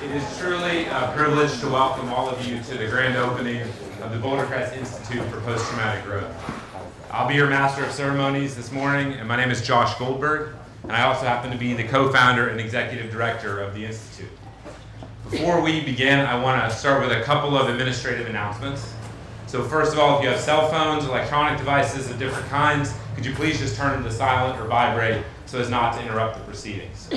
It is truly a privilege to welcome all of you to the grand opening of the Boulder Crest Institute for Post-Traumatic Growth. I'll be your Master of Ceremonies this morning, and my name is Josh Goldberg, and I also happen to be the co-founder and executive director of the Institute. Before we begin, I want to start with a couple of administrative announcements. So first of all, if you have cell phones, electronic devices of different kinds, could you please just turn them to silent or vibrate so as not to interrupt the proceedings.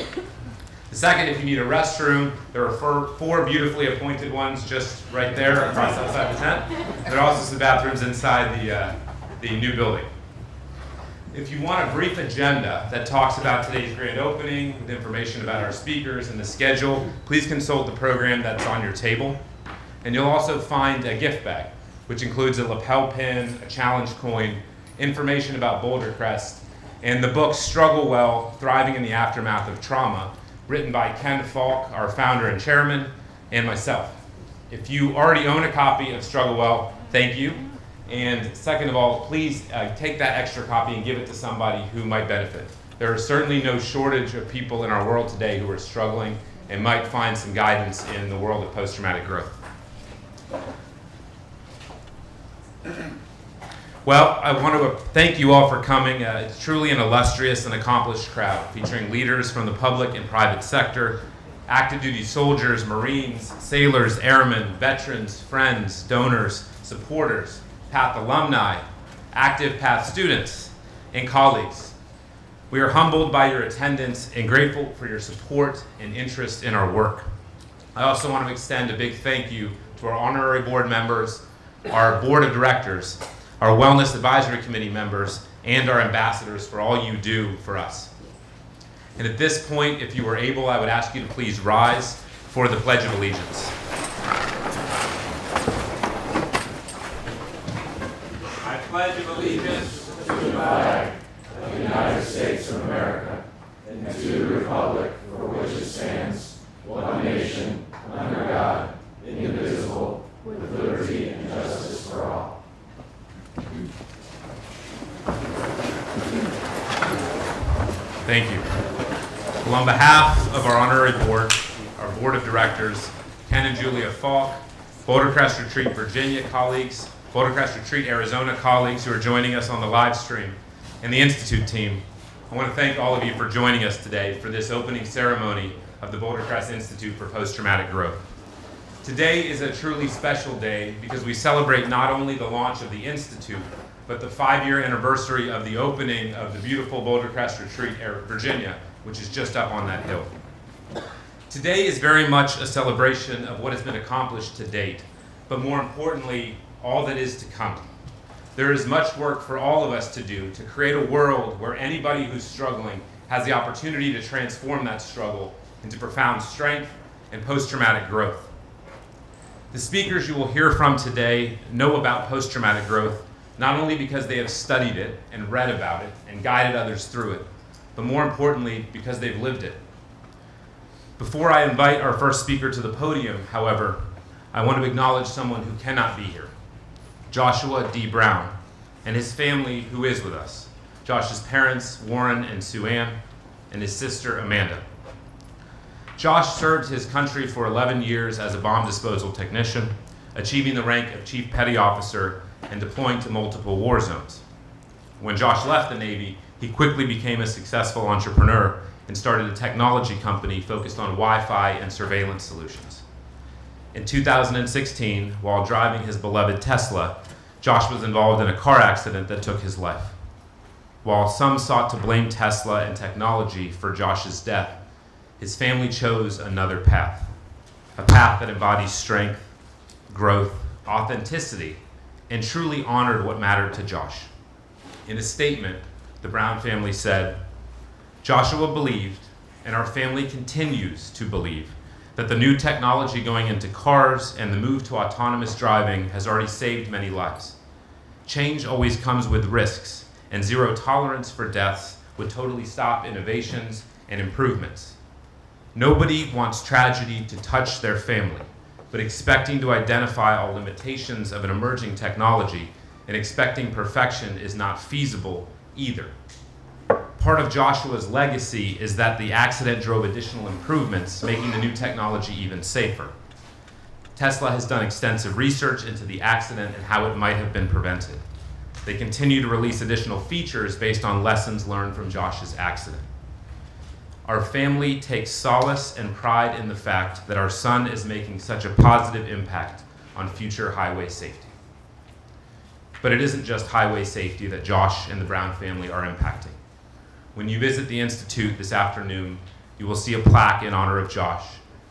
The second, if you need a restroom, there are four beautifully appointed ones just right there across outside the tent. There are also some bathrooms inside the new building. If you want a brief agenda that talks about today's grand opening, with information about our speakers and the schedule, please consult the program that's on your table. And you'll also find a gift bag, which includes a lapel pin, a challenge coin, information about Boulder Crest, and the book Struggle Well, Thriving in the Aftermath of Trauma, written by Ken Falk, our founder and chairman, and myself. If you already own a copy of Struggle Well, thank you. And second of all, please take that extra copy and give it to somebody who might benefit. There is certainly no shortage of people in our world today who are struggling and might find some guidance in the world of post-traumatic growth. Well, I want to thank you all for coming. It's truly an illustrious and accomplished crowd, featuring leaders from the public and private sector, active duty soldiers, Marines, sailors, airmen, veterans, friends, donors, supporters, PATH alumni, active PATH students, and colleagues. We are humbled by your attendance and grateful for your support and interest in our work. I also want to extend a big thank you to our honorary board members, our board of directors, our Wellness Advisory Committee members, and our ambassadors for all you do for us. And at this point, if you are able, I would ask you to please rise for the Pledge of Allegiance. I pledge allegiance to the flag of the United States of America and to the republic for which it stands, one nation, under God, indivisible, with liberty and justice for all. Thank you. Well, on behalf of our honorary board, our board of directors, Ken and Julia Falk, Boulder Crest Retreat Virginia colleagues, Boulder Crest Retreat Arizona colleagues who are joining us on the live stream, and the Institute team, I want to thank all of you for joining us today for this opening ceremony of the Boulder Crest Institute for Post-Traumatic Growth. Today is a truly special day because we celebrate not only the launch of the Institute, but the 5-year anniversary of the opening of the beautiful Boulder Crest Retreat, Virginia, which is just up on that hill. Today is very much a celebration of what has been accomplished to date, but more importantly, all that is to come. There is much work for all of us to do to create a world where anybody who's struggling has the opportunity to transform that struggle into profound strength and post-traumatic growth. The speakers you will hear from today know about post-traumatic growth not only because they have studied it and read about it and guided others through it, but more importantly, because they've lived it. Before I invite our first speaker to the podium, however, I want to acknowledge someone who cannot be here, Joshua D. Brown, and his family who is with us, Josh's parents, Warren and Sue Ann, and his sister, Amanda. Josh served his country for 11 years as a bomb disposal technician, achieving the rank of Chief Petty Officer and deploying to multiple war zones. When Josh left the Navy, he quickly became a successful entrepreneur and started a technology company focused on Wi-Fi and surveillance solutions. In 2016, while driving his beloved Tesla, Josh was involved in a car accident that took his life. While some sought to blame Tesla and technology for Josh's death, his family chose another path, a path that embodies strength, growth, authenticity, and truly honored what mattered to Josh. In a statement, the Brown family said, "Joshua believed, and our family continues to believe, that the new technology going into cars and the move to autonomous driving has already saved many lives. Change always comes with risks, and zero tolerance for deaths would totally stop innovations and improvements. Nobody wants tragedy to touch their family, but expecting to identify all limitations of an emerging technology and expecting perfection is not feasible either. part of Joshua's legacy is that the accident drove additional improvements, making the new technology even safer. Tesla has done extensive research into the accident and how it might have been prevented. They continue to release additional features based on lessons learned from Josh's accident. Our family takes solace and pride in the fact that our son is making such a positive impact on future highway safety. But it isn't just highway safety that Josh and the Brown family are impacting. When you visit the Institute this afternoon, you will see a plaque in honor of Josh,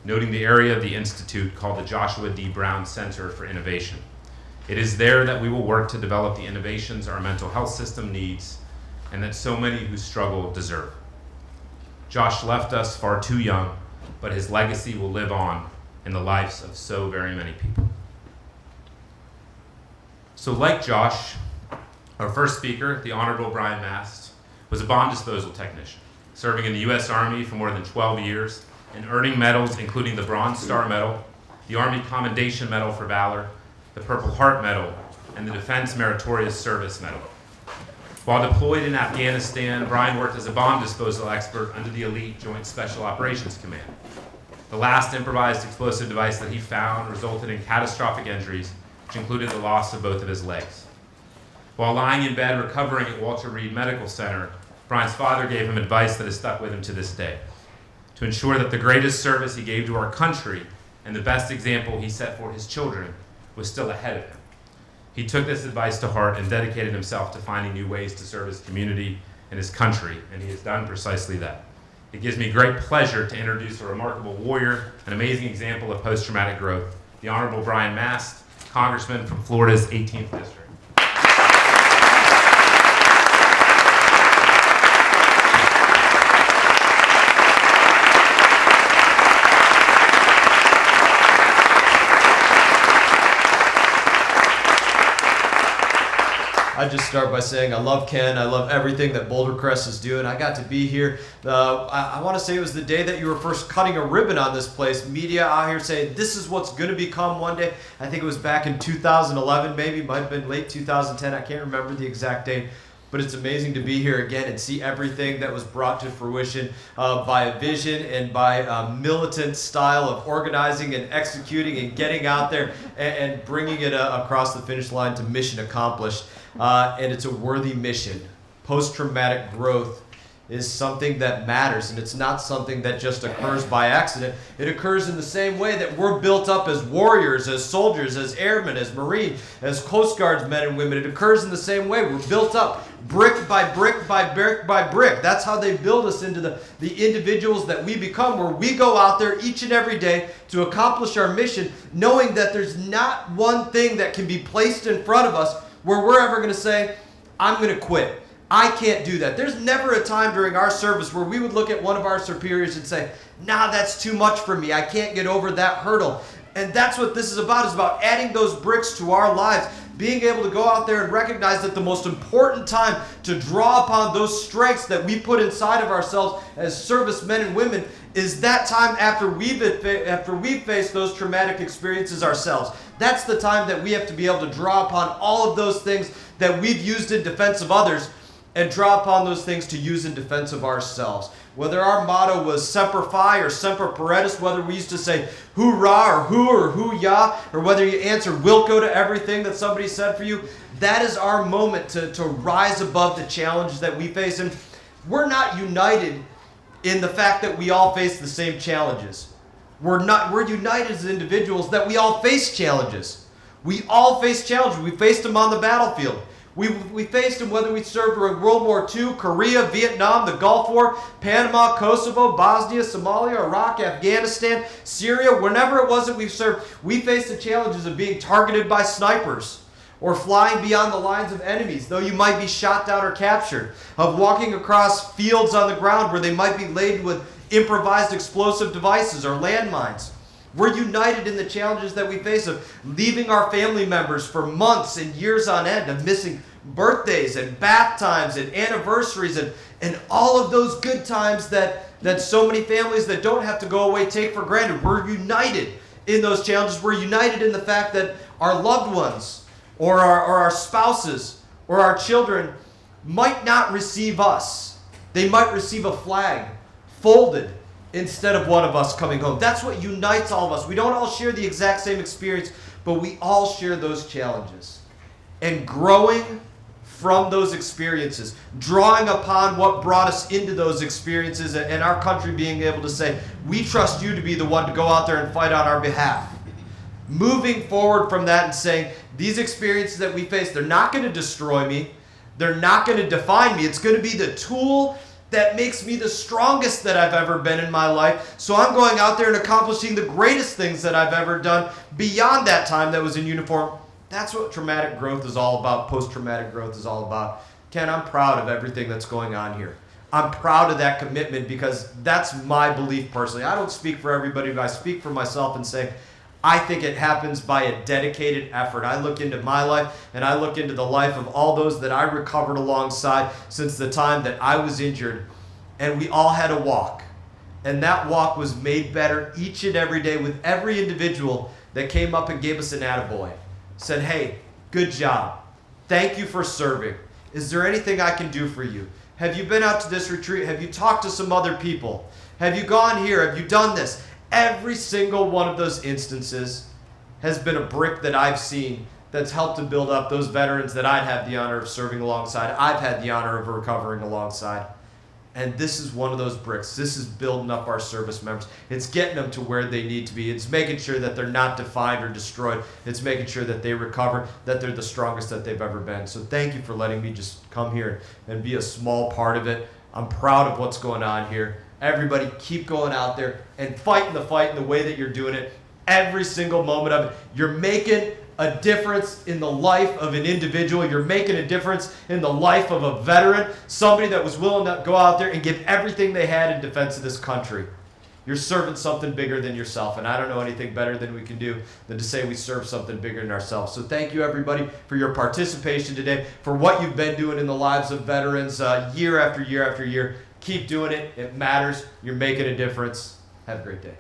noting the area of the Institute called the Joshua D. Brown Center for Innovation. It is there that we will work to develop the innovations our mental health system needs and that so many who struggle deserve. Josh left us far too young, but his legacy will live on in the lives of so very many people. So like Josh, our first speaker, the Honorable Brian Mast, was a bomb disposal technician, serving in the U.S. Army for more than 12 years and earning medals including the Bronze Star Medal, the Army Commendation Medal for Valor, the Purple Heart Medal, and the Defense Meritorious Service Medal. While deployed in Afghanistan, Brian worked as a bomb disposal expert under the elite Joint Special Operations Command. The last improvised explosive device that he found resulted in catastrophic injuries, which included the loss of both of his legs. While lying in bed recovering at Walter Reed Medical Center, Brian's father gave him advice that has stuck with him to this day. To ensure that the greatest service he gave to our country and the best example he set for his children was still ahead of him. He took this advice to heart and dedicated himself to finding new ways to serve his community and his country, and he has done precisely that. It gives me great pleasure to introduce a remarkable warrior, an amazing example of post-traumatic growth, the Honorable Brian Mast, Congressman from Florida's 18th District. I'd just start by saying I love Ken. I love everything that Boulder Crest is doing. I got to be here. I want to say it was the day that you were first cutting a ribbon on this place. Media out here saying this is what's going to become one day. I think it was back in 2011, maybe. Might have been late 2010. I can't remember the exact date. But it's amazing to be here again and see everything that was brought to fruition by a vision and by a militant style of organizing and executing and getting out there and bringing it across the finish line to mission accomplished. And it's a worthy mission. Post-traumatic growth is something that matters, and it's not something that just occurs by accident. It occurs in the same way that we're built up as warriors, as soldiers, as airmen, as Marines, as Coast Guards men and women. It occurs in the same way. We're built up brick by brick by brick by brick. That's how they build us into the individuals that we become, where we go out there each and every day to accomplish our mission, knowing that there's not one thing that can be placed in front of us where we're ever going to say, I'm going to quit. I can't do that. There's never a time during our service where we would look at one of our superiors and say, nah, that's too much for me. I can't get over that hurdle. And that's what this is about adding those bricks to our lives, being able to go out there and recognize that the most important time to draw upon those strengths that we put inside of ourselves as servicemen and women is that time after we've faced those traumatic experiences ourselves. That's the time that we have to be able to draw upon all of those things that we've used in defense of others and draw upon those things to use in defense of ourselves. Whether our motto was Semper Fi or Semper Paratus, whether we used to say hoorah or hoo-yah, or whether you answered Wilco to everything that somebody said for you, that is our moment to rise above the challenges that we face. And we're not united in the fact that we all face the same challenges. We're united as individuals that we all face challenges. We all face challenges. We faced them on the battlefield. We faced them whether we served during World War II, Korea, Vietnam, the Gulf War, Panama, Kosovo, Bosnia, Somalia, Iraq, Afghanistan, Syria, whenever it was that we served, we faced the challenges of being targeted by snipers or flying beyond the lines of enemies, though you might be shot down or captured, of walking across fields on the ground where they might be laden with improvised explosive devices or landmines. We're united in the challenges that we face of leaving our family members for months and years on end, of missing birthdays and bath times and anniversaries and all of those good times that so many families that don't have to go away take for granted. We're united in those challenges. We're united in the fact that our loved ones or our spouses or our children might not receive us They might receive a flag folded instead of one of us coming home. That's what unites all of us. We don't all share the exact same experience, but we all share those challenges. And growing from those experiences, drawing upon what brought us into those experiences, and our country being able to say, we trust you to be the one to go out there and fight on our behalf. Moving forward from that and saying, these experiences that we face, they're not going to destroy me. They're not going to define me. It's going to be the tool that makes me the strongest that I've ever been in my life. So I'm going out there and accomplishing the greatest things that I've ever done beyond that time that was in uniform. That's what traumatic growth is all about, post-traumatic growth is all about. Ken, I'm proud of everything that's going on here. I'm proud of that commitment because that's my belief personally. I don't speak for everybody, but I speak for myself and say, I think it happens by a dedicated effort. I look into my life and I look into the life of all those that I recovered alongside since the time that I was injured. And we all had a walk. And that walk was made better each and every day with every individual that came up and gave us an attaboy. Said, hey, good job. Thank you for serving. Is there anything I can do for you? Have you been out to this retreat? Have you talked to some other people? Have you gone here? Have you done this? Every single one of those instances has been a brick that I've seen that's helped to build up those veterans that I'd had the honor of serving alongside. I've had the honor of recovering alongside. And this is one of those bricks. This is building up our service members. It's getting them to where they need to be. It's making sure that they're not defined or destroyed. It's making sure that they recover, that they're the strongest that they've ever been. So thank you for letting me just come here and be a small part of it. I'm proud of what's going on here. Everybody keep going out there and fighting the fight in the way that you're doing it. Every single moment of it. You're making a difference in the life of an individual. You're making a difference in the life of a veteran, somebody that was willing to go out there and give everything they had in defense of this country. You're serving something bigger than yourself, and I don't know anything better than we can do than to say we serve something bigger than ourselves. So thank you, everybody, for your participation today, for what you've been doing in the lives of veterans year after year after year. Keep doing it. It matters. You're making a difference. Have a great day.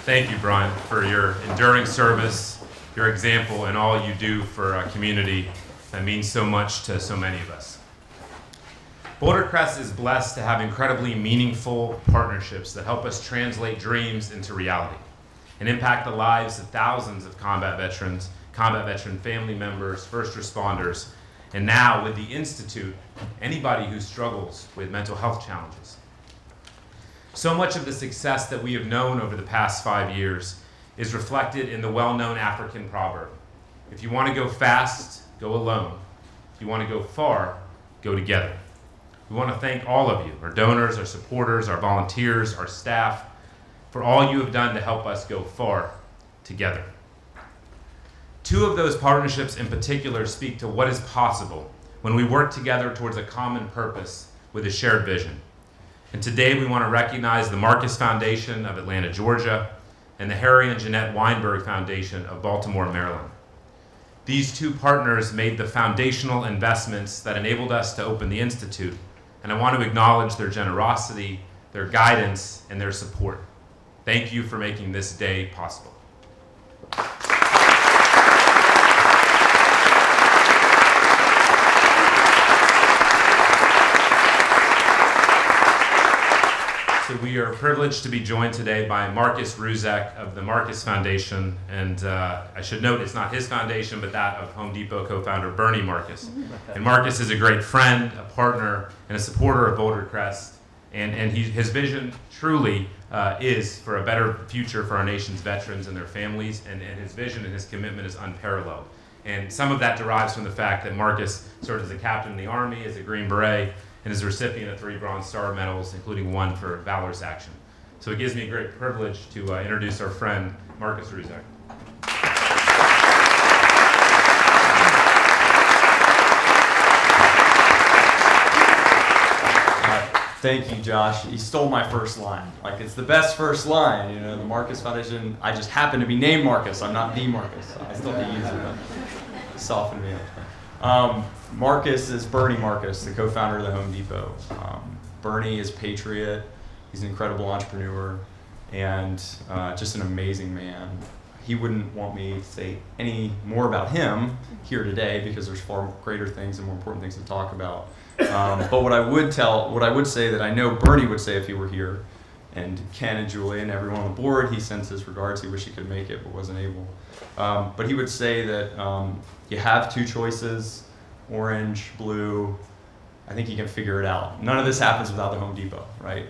Thank you, Brian, for your enduring service, your example, and all you do for a community that means so much to so many of us. Boulder Crest is blessed to have incredibly meaningful partnerships that help us translate dreams into reality and impact the lives of thousands of combat veteran family members, first responders, and now with the Institute, anybody who struggles with mental health challenges. So much of the success that we have known over the past 5 years is reflected in the well-known African proverb. If you want to go fast, go alone. If you want to go far, go together. We want to thank all of you, our donors, our supporters, our volunteers, our staff, for all you have done to help us go far together. Two of those partnerships in particular speak to what is possible when we work together towards a common purpose with a shared vision. And today we want to recognize the Marcus Foundation of Atlanta, Georgia, and the Harry and Jeanette Weinberg Foundation of Baltimore, Maryland. These two partners made the foundational investments that enabled us to open the Institute, and I want to acknowledge their generosity, their guidance, and their support. Thank you for making this day possible. So we are privileged to be joined today by Marcus Ruzek of the Marcus Foundation, and I should note it's not his foundation, but that of Home Depot co-founder Bernie Marcus. And Marcus is a great friend, a partner, and a supporter of Boulder Crest, and his vision truly is for a better future for our nation's veterans and their families, and his vision and his commitment is unparalleled. And some of that derives from the fact that Marcus served as a captain in the Army, as a Green Beret, and is a recipient of 3 Bronze Star medals, including 1 for valorous action. So it gives me a great privilege to introduce our friend, Marcus Ruzek. Thank you, Josh. You stole my first line. Like, it's the best first line. You know, the Marcus Foundation, I just happen to be named Marcus. I'm not the Marcus. I still have to use it, but soften me up. Marcus is Bernie Marcus, the co-founder of the Home Depot. Bernie is a patriot. He's an incredible entrepreneur and just an amazing man. He wouldn't want me to say any more about him here today because there's far greater things and more important things to talk about. But what I would say that I know Bernie would say if he were here, and Ken and Julie and everyone on the board, he sends his regards. He wished he could make it but wasn't able. But he would say that you have two choices, orange, blue. I think you can figure it out. None of this happens without the Home Depot, right?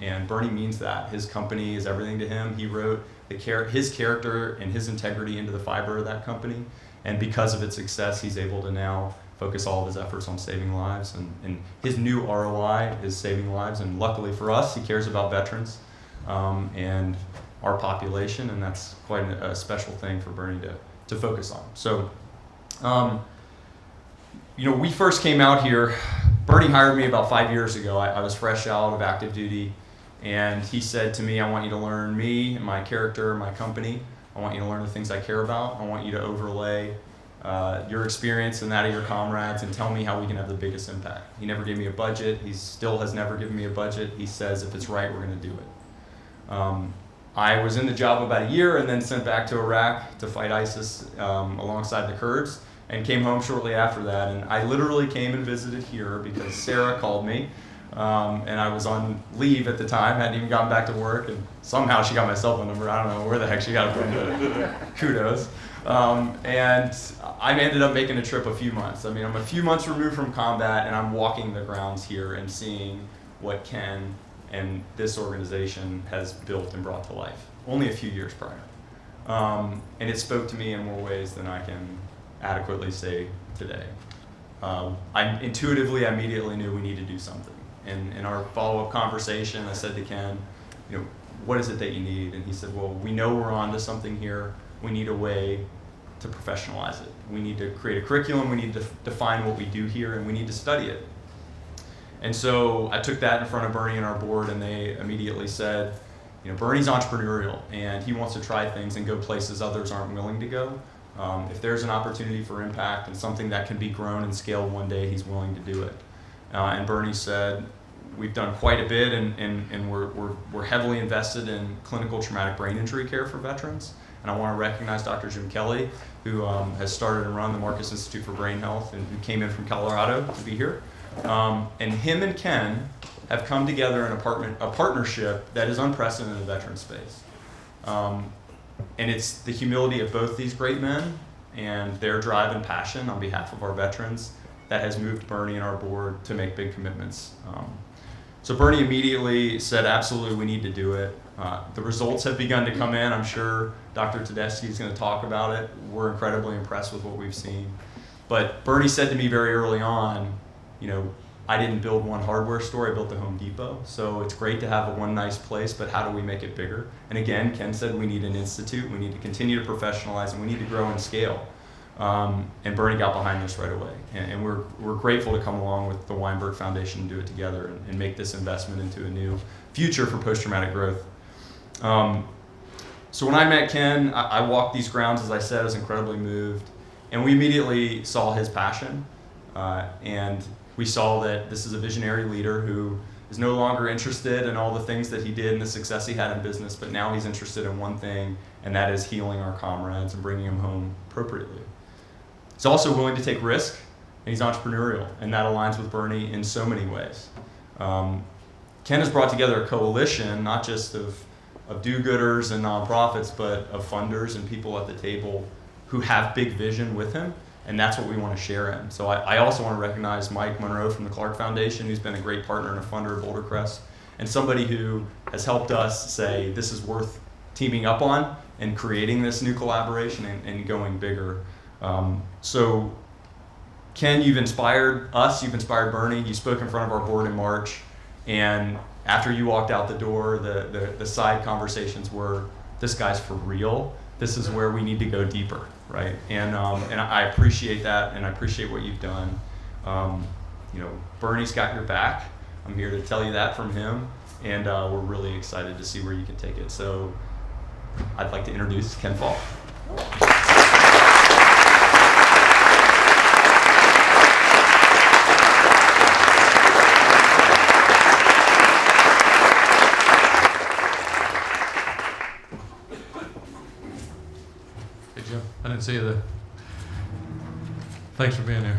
And Bernie means that. His company is everything to him. He wrote his character and his integrity into the fiber of that company. And because of its success, he's able to now focus all of his efforts on saving lives. And his new ROI is saving lives. And luckily for us, he cares about veterans and our population. And that's quite a special thing for Bernie to focus on. So, we first came out here. Bernie hired me about 5 years ago. I was fresh out of active duty. And he said to me, I want you to learn me and my character, my company. I want you to learn the things I care about. I want you to overlay your experience and that of your comrades and tell me how we can have the biggest impact. He never gave me a budget. He still has never given me a budget. He says if it's right, we're going to do it. I was in the job about a year and then sent back to Iraq to fight ISIS alongside the Kurds and came home shortly after that. And I literally came and visited here because Sarah called me. And I was on leave at the time, hadn't even gotten back to work, and somehow she got my cell phone number. I don't know where the heck she got it from. Kudos. And I ended up making a trip a few months. I mean, I'm a few months removed from combat, and I'm walking the grounds here and seeing what Ken and this organization has built and brought to life, only a few years prior. And it spoke to me in more ways than I can adequately say today. I immediately knew we needed to do something. And in our follow-up conversation, I said to Ken, what is it that you need? And he said, well, we know we're on to something here. We need a way to professionalize it. We need to create a curriculum. We need to define what we do here, and we need to study it. And so I took that in front of Bernie and our board, and they immediately said, Bernie's entrepreneurial, and he wants to try things and go places others aren't willing to go. If there's an opportunity for impact and something that can be grown and scaled one day, he's willing to do it. And Bernie said, we've done quite a bit, and we're heavily invested in clinical traumatic brain injury care for veterans. And I want to recognize Dr. Jim Kelly, who has started and run the Marcus Institute for Brain Health, and who came in from Colorado to be here. And him and Ken have come together in a partnership that is unprecedented in the veteran space. And it's the humility of both these great men and their drive and passion on behalf of our veterans that has moved Bernie and our board to make big commitments. So Bernie immediately said, absolutely, we need to do it. The results have begun to come in. I'm sure Dr. Tedeschi is going to talk about it. We're incredibly impressed with what we've seen. But Bernie said to me very early on, I didn't build one hardware store, I built the Home Depot. So it's great to have one nice place, but how do we make it bigger? And again, Ken said we need an institute, we need to continue to professionalize, and we need to grow and scale. And Bernie got behind this right away. And we're grateful to come along with the Weinberg Foundation and do it together and make this investment into a new future for post-traumatic growth. So when I met Ken, I walked these grounds, as I said, I was incredibly moved. And we immediately saw his passion. And we saw that this is a visionary leader who is no longer interested in all the things that he did and the success he had in business, but now he's interested in one thing, and that is healing our comrades and bringing them home appropriately. He's also willing to take risk, and he's entrepreneurial, and that aligns with Bernie in so many ways. Ken has brought together a coalition, not just of do-gooders and nonprofits, but of funders and people at the table who have big vision with him, and that's what we want to share in. So I also want to recognize Mike Monroe from the Clark Foundation, who's been a great partner and a funder of Boulder Crest, and somebody who has helped us say this is worth teaming up on and creating this new collaboration and going bigger. So Ken, you've inspired us, you've inspired Bernie, you spoke in front of our board in March, and after you walked out the door, the side conversations were, this guy's for real, this is where we need to go deeper, right? And I appreciate that, and I appreciate what you've done. Bernie's got your back. I'm here to tell you that from him, and we're really excited to see where you can take it. So I'd like to introduce Ken Falk. Hey, Jim. I didn't see you there. Thanks for being here.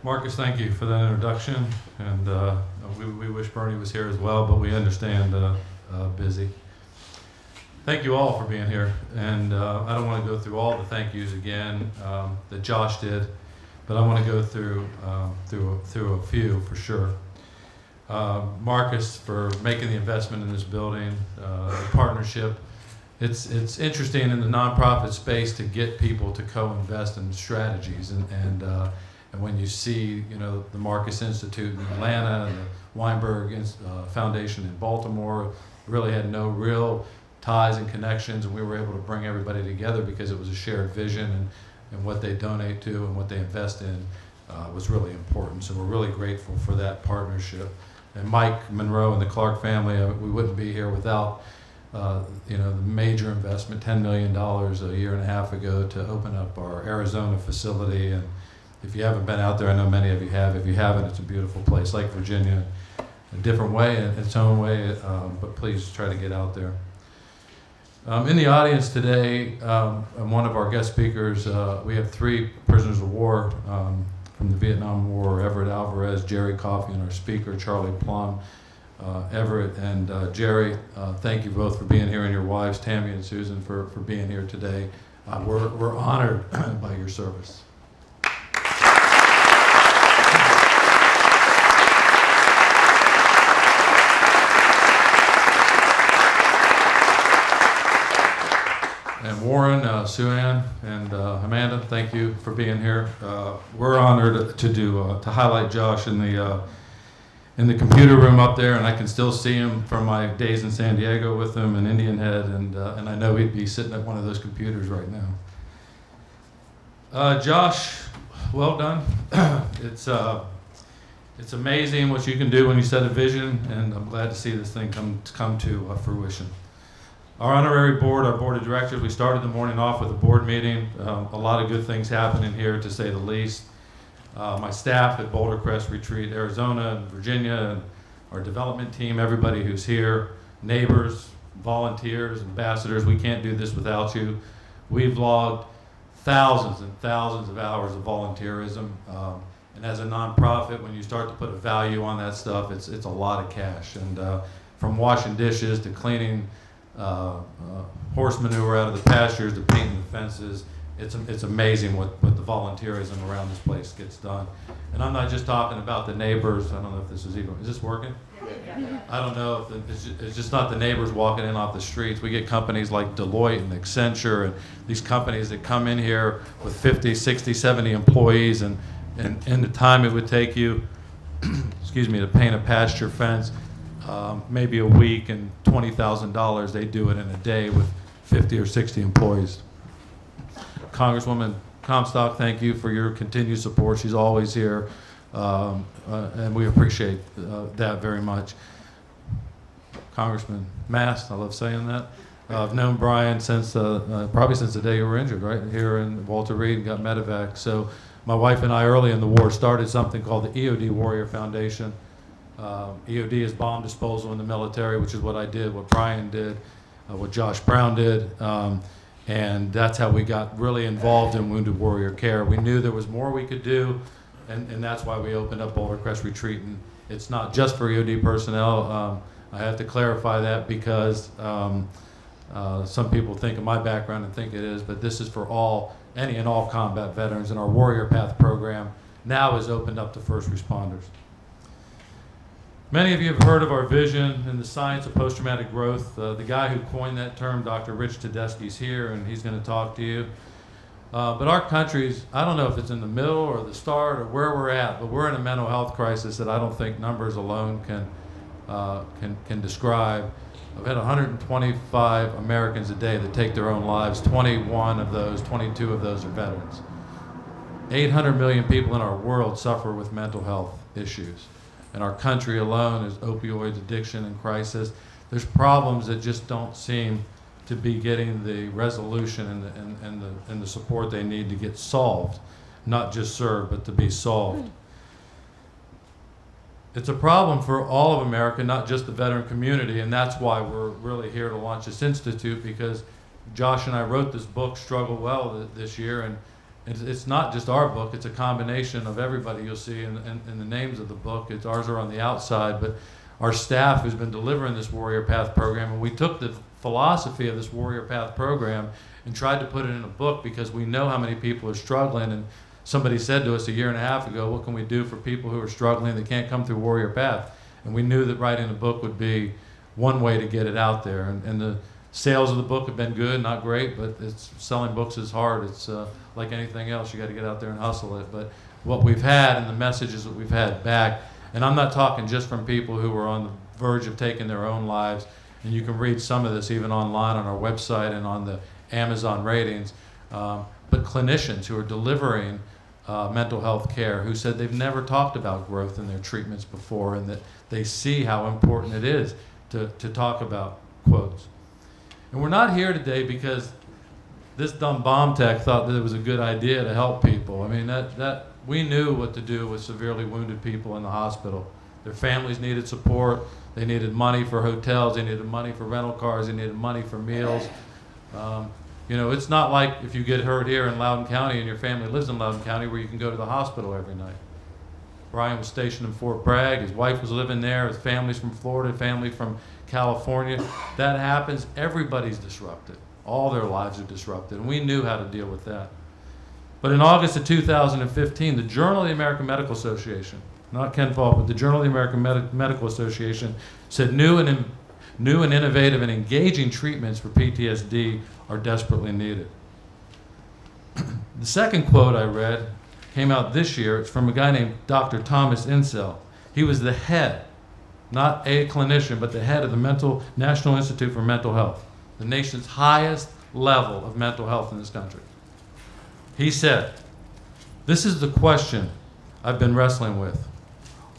Marcus, thank you for that introduction. And we wish Bernie was here as well, but we understand busy. Thank you all for being here. And I don't want to go through all the thank yous again that Josh did, but I want to go through a few for sure. Marcus for making the investment in this building, the partnership. It's interesting in the nonprofit space to get people to co-invest in strategies, and when you see, the Marcus Institute in Atlanta and the Weinberg Foundation in Baltimore really had no real ties and connections, and we were able to bring everybody together because it was a shared vision, and what they donate to and what they invest in was really important. So we're really grateful for that partnership. And Mike Monroe and the Clark family, we wouldn't be here without the major investment, $10 million a year and a half ago to open up our Arizona facility. And if you haven't been out there, I know many of you have. If you haven't, it's a beautiful place, like Virginia, a different way, in its own way, but please try to get out there. In the audience today, one of our guest speakers, we have 3 prisoners of war from the Vietnam War: Everett Alvarez, Jerry Coffey, and our speaker, Charlie Plumb. Everett and Jerry, thank you both for being here, and your wives, Tammy and Susan, for being here today. We're honored by your service. And Warren, Sue Ann, and Amanda, thank you for being here. We're honored to highlight Josh in the computer room up there, and I can still see him from my days in San Diego with him in Indian Head, and I know he'd be sitting at one of those computers right now. Josh, well done. It's amazing what you can do when you set a vision, and I'm glad to see this thing come to fruition. Our honorary board, our board of directors, we started the morning off with a board meeting. A lot of good things happening here, to say the least. My staff at Boulder Crest Retreat, Arizona and Virginia, and our development team, everybody who's here, neighbors, volunteers, ambassadors, we can't do this without you. We've logged thousands and thousands of hours of volunteerism. And as a nonprofit, when you start to put a value on that stuff, it's a lot of cash. And from washing dishes to cleaning horse manure out of the pastures to painting the fences, it's amazing what the volunteerism around this place gets done. And I'm not just talking about the neighbors. I don't know if this is this working? I don't know if it's just not the neighbors walking in off the streets. We get companies like Deloitte and Accenture and these companies that come in here with 50, 60, 70 employees, and in the time it would take you, to paint a pasture fence, maybe a week and $20,000, they do it in a day with 50 or 60 employees. Congresswoman Comstock, thank you for your continued support. She's always here, and we appreciate that very much. Congressman Mast, I love saying that. I've known Brian since probably since the day you were injured, right here in Walter Reed, and got medevac. So my wife and I, early in the war, started something called the EOD Warrior Foundation. EOD is bomb disposal in the military, which is what I did, what Brian did, what Josh Brown did. And that's how we got really involved in wounded warrior care. We knew there was more we could do, and that's why we opened up Boulder Crest Retreat. And it's not just for EOD personnel. I have to clarify that because some people think of my background and think it is, but this is for any and all combat veterans. And our Warrior Path program now is opened up to first responders. Many of you have heard of our vision and the science of post-traumatic growth. The guy who coined that term, Dr. Rich Tedeschi, is here, and he's going to talk to you. But our country's, I don't know if it's in the middle or the start or where we're at, but we're in a mental health crisis that I don't think numbers alone can describe. I've had 125 Americans a day that take their own lives. 22 of those are veterans. 800 million people in our world suffer with mental health issues. in our country alone is opioid addiction and crisis. There's problems that just don't seem to be getting the resolution and the support they need to get solved, not just served, but to be solved. It's a problem for all of America, not just the veteran community, and that's why we're really here to launch this institute, because Josh and I wrote this book, Struggle Well, this year, and it's not just our book, it's a combination of everybody you'll see in the names of the book. Ours are on the outside, but our staff has been delivering this Warrior Path program, and we took the philosophy of this Warrior Path program and tried to put it in a book because we know how many people are struggling. And somebody said to us a year and a half ago, what can we do for people who are struggling that can't come through Warrior Path? And we knew that writing a book would be one way to get it out there. And the sales of the book have been good, not great, but selling books is hard. It's like anything else, you got to get out there and hustle it. But what we've had and the messages that we've had back, and I'm not talking just from people who are on the verge of taking their own lives, and you can read some of this even online on our website and on the Amazon ratings, but clinicians who are delivering mental health care who said they've never talked about growth in their treatments before, and that they see how important it is to talk about quotes. And we're not here today because this dumb bomb tech thought that it was a good idea to help people. I mean, that we knew what to do with severely wounded people in the hospital. Their families needed support. They needed money for hotels. They needed money for rental cars. They needed money for meals. You know, it's not like if you get hurt here in Loudoun County and your family lives in Loudoun County where you can go to the hospital every night. Brian was stationed in Fort Bragg. His wife was living there. His family's from Florida, family from California. That happens. Everybody's disrupted. All their lives are disrupted. And we knew how to deal with that. But in August of 2015, the Journal of the American Medical Association, not Ken Falk, but the Journal of the American Medical Association said new and innovative and engaging treatments for PTSD are desperately needed. The second quote I read came out this year. It's from a guy named Dr. Thomas Insel. He was the head, not a clinician, but the head of the National Institute for Mental Health, the nation's highest level of mental health in this country. He said, "This is the question I've been wrestling with.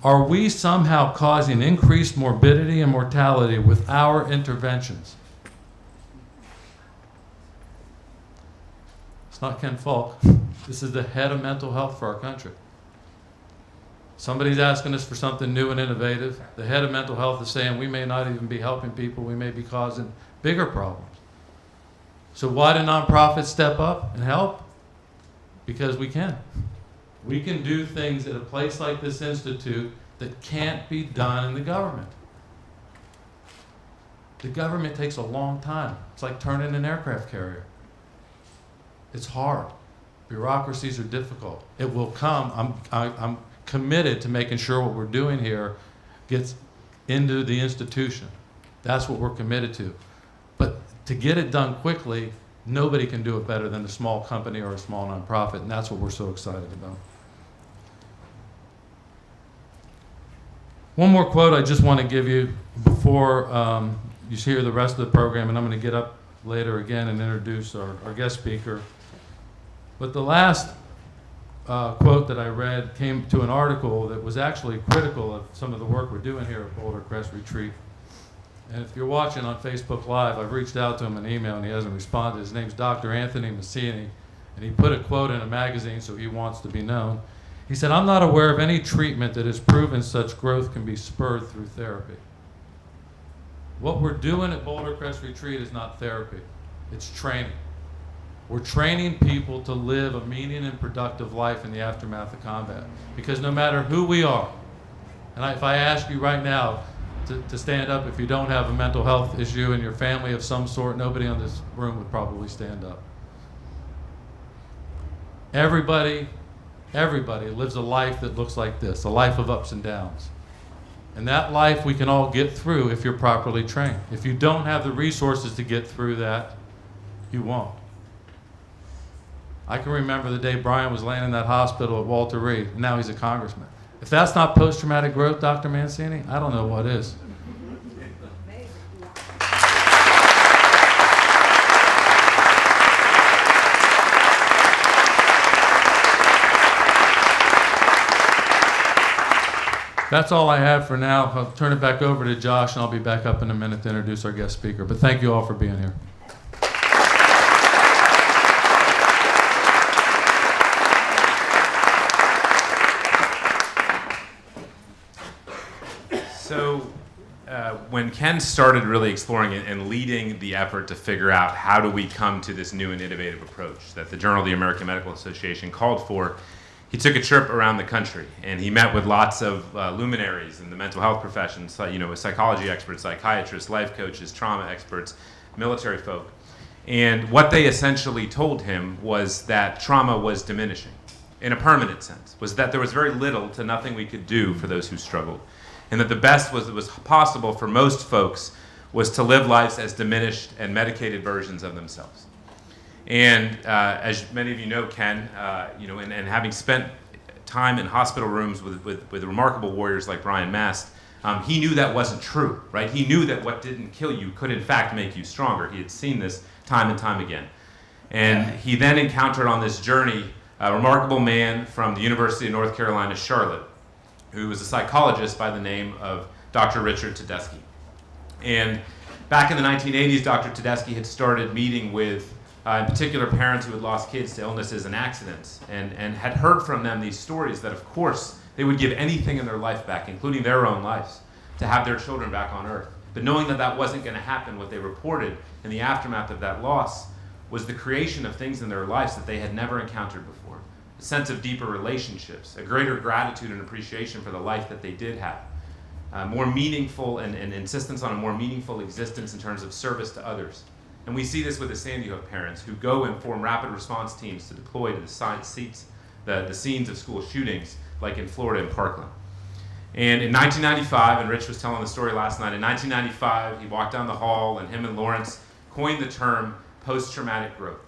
Are we somehow causing increased morbidity and mortality with our interventions?" It's not Ken Falk. This is the head of mental health for our country. Somebody's asking us for something new and innovative. The head of mental health is saying we may not even be helping people, we may be causing bigger problems. So why do nonprofits step up and help? Because we can. We can do things at a place like this institute that can't be done in the government. The government takes a long time. It's like turning an aircraft carrier. It's hard. Bureaucracies are difficult. It will come. I'm committed to making sure what we're doing here gets into the institution. That's what we're committed to. But to get it done quickly, nobody can do it better than a small company or a small nonprofit, and that's what we're so excited about. One more quote I just want to give you before you hear the rest of the program, and I'm going to get up later again and introduce our guest speaker. But the last quote that I read came to an article that was actually critical of some of the work we're doing here at Boulder Crest Retreat. And if you're watching on Facebook Live, I've reached out to him in email and he hasn't responded. His name's Dr. Anthony Massini, and he put a quote in a magazine, so he wants to be known. He said, "I'm not aware of any treatment that has proven such growth can be spurred through therapy." What we're doing at Boulder Crest Retreat is not therapy, it's training. We're training people to live a meaning and productive life in the aftermath of combat. Because no matter who we are, and if I ask you right now to stand up if you don't have a mental health issue in your family of some sort, nobody in this room would probably stand up. Everybody lives a life that looks like this, a life of ups and downs. And that life we can all get through if you're properly trained. If you don't have the resources to get through that, you won't. I can remember the day Brian was laying in that hospital at Walter Reed, and now he's a congressman. If that's not post-traumatic growth, Dr. Mancini, I don't know what is. That's all I have for now. I'll turn it back over to Josh, and I'll be back up in a minute to introduce our guest speaker. But thank you all for being here. So when Ken started really exploring and leading the effort to figure out how do we come to this new and innovative approach that the Journal of the American Medical Association called for, he took a trip around the country and he met with lots of luminaries in the mental health profession, with psychology experts, psychiatrists, life coaches, trauma experts, military folk. And what they essentially told him was that trauma was diminishing in a permanent sense, was that there was very little to nothing we could do for those who struggled. And that the best that was possible for most folks was to live lives as diminished and medicated versions of themselves. And as many of you know, Ken, and having spent time in hospital rooms with remarkable warriors like Brian Mast, he knew that wasn't true, right? He knew that what didn't kill you could in fact make you stronger. He had seen this time and time again. And he then encountered on this journey a remarkable man from the University of North Carolina, Charlotte, who was a psychologist by the name of Dr. Richard Tedeschi. And back in the 1980s, Dr. Tedeschi had started meeting with, in particular, parents who had lost kids to illnesses and accidents, and had heard from them these stories that, of course, they would give anything in their life back, including their own lives, to have their children back on Earth. But knowing that that wasn't going to happen, what they reported in the aftermath of that loss was the creation of things in their lives that they had never encountered before. A sense of deeper relationships, a greater gratitude and appreciation for the life that they did have, more meaningful and insistence on a more meaningful existence in terms of service to others. And we see this with the Sandy Hook parents who go and form rapid response teams to deploy to the scenes of school shootings, like in Florida and Parkland. And in 1995, and Rich was telling the story last night, in 1995, he walked down the hall and him and Lawrence coined the term post-traumatic growth.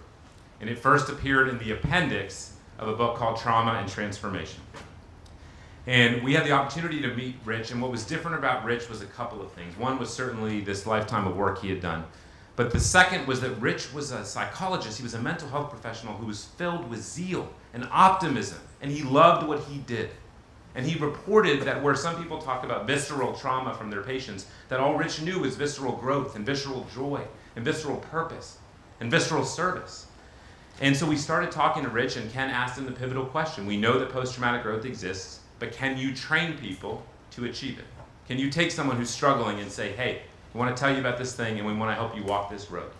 And it first appeared in the appendix of a book called Trauma and Transformation. And we had the opportunity to meet Rich, and what was different about Rich was a couple of things. One was certainly this lifetime of work he had done. But the second was that Rich was a psychologist. He was a mental health professional who was filled with zeal and optimism, and he loved what he did. And he reported that where some people talk about visceral trauma from their patients, that all Rich knew was visceral growth and visceral joy and visceral purpose and visceral service. And so we started talking to Rich, and Ken asked him the pivotal question. We know that post-traumatic growth exists, but can you train people to achieve it? Can you take someone who's struggling and say, hey, we want to tell you about this thing and we want to help you walk this road?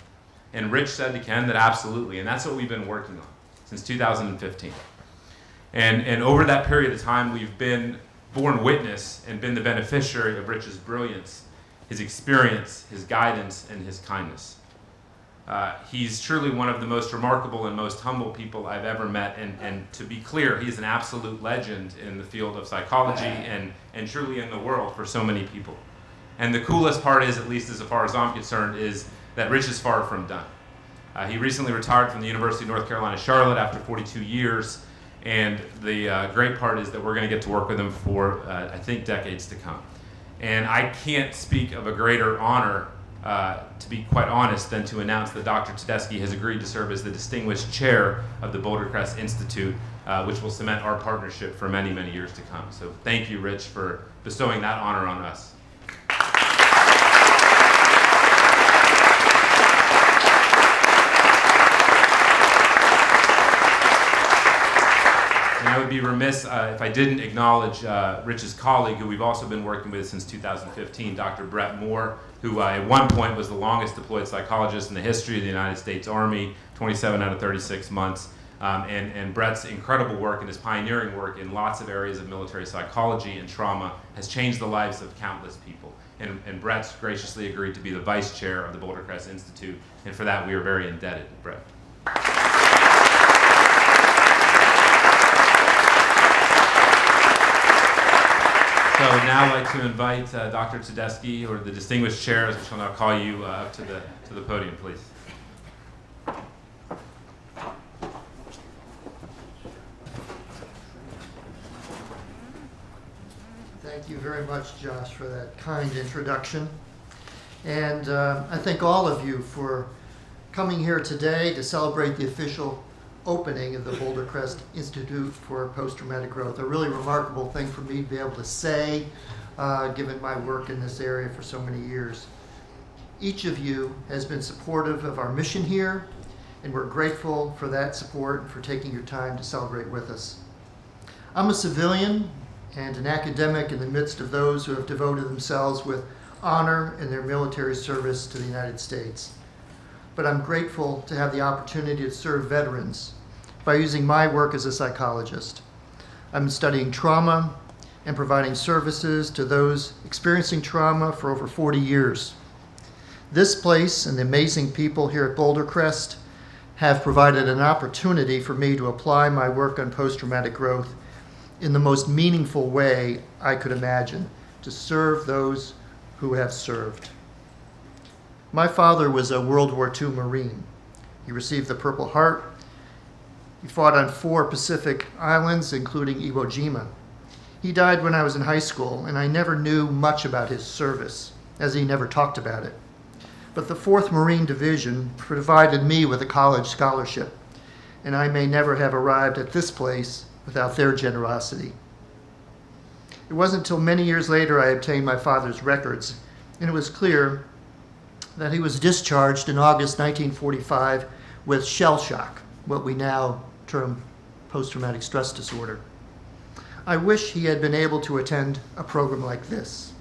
And Rich said to Ken that absolutely, and that's what we've been working on since 2015. And over that period of time, we've been born witness and been the beneficiary of Rich's brilliance, his experience, his guidance, and his kindness. He's truly one of the most remarkable and most humble people I've ever met, and to be clear, he's an absolute legend in the field of psychology and truly in the world for so many people. And the coolest part is, at least as far as I'm concerned, is that Rich is far from done. He recently retired from the University of North Carolina, Charlotte after 42 years, and the great part is that we're going to get to work with him for, I think, decades to come. And I can't speak of a greater honor, to be quite honest, than to announce that Dr. Tedeschi has agreed to serve as the distinguished chair of the Boulder Crest Institute, which will cement our partnership for many, many years to come. So thank you, Rich, for bestowing that honor on us. And I would be remiss if I didn't acknowledge Rich's colleague, who we've also been working with since 2015, Dr. Brett Moore, who at one point was the longest deployed psychologist in the history of the United States Army, 27 out of 36 months. And Brett's incredible work and his pioneering work in lots of areas of military psychology and trauma has changed the lives of countless people. And Brett's graciously agreed to be the vice chair of the Boulder Crest Institute, and for that we are very indebted, Brett. So now I'd like to invite Dr. Tedeschi, or the distinguished chair, as we shall now call you, up to the podium, please. Thank you very much, Josh, for that kind introduction. And I thank all of you for coming here today to celebrate the official opening of the Boulder Crest Institute for Post-Traumatic Growth. A really remarkable thing for me to be able to say, given my work in this area for so many years. Each of you has been supportive of our mission here, and we're grateful for that support and for taking your time to celebrate with us. I'm a civilian and an academic in the midst of those who have devoted themselves with honor in their military service to the United States. But I'm grateful to have the opportunity to serve veterans by using my work as a psychologist. I'm studying trauma and providing services to those experiencing trauma for over 40 years. This place and the amazing people here at Boulder Crest have provided an opportunity for me to apply my work on post-traumatic growth in the most meaningful way I could imagine, to serve those who have served. My father was a World War II Marine. He received the Purple Heart. He fought on 4 Pacific islands, including Iwo Jima. He died when I was in high school, and I never knew much about his service, as he never talked about it. But the 4th Marine Division provided me with a college scholarship, and I may never have arrived at this place without their generosity. It wasn't until many years later I obtained my father's records, and it was clear that he was discharged in August 1945 with shell shock, what we now term post-traumatic stress disorder. I wish he had been able to attend a program like this.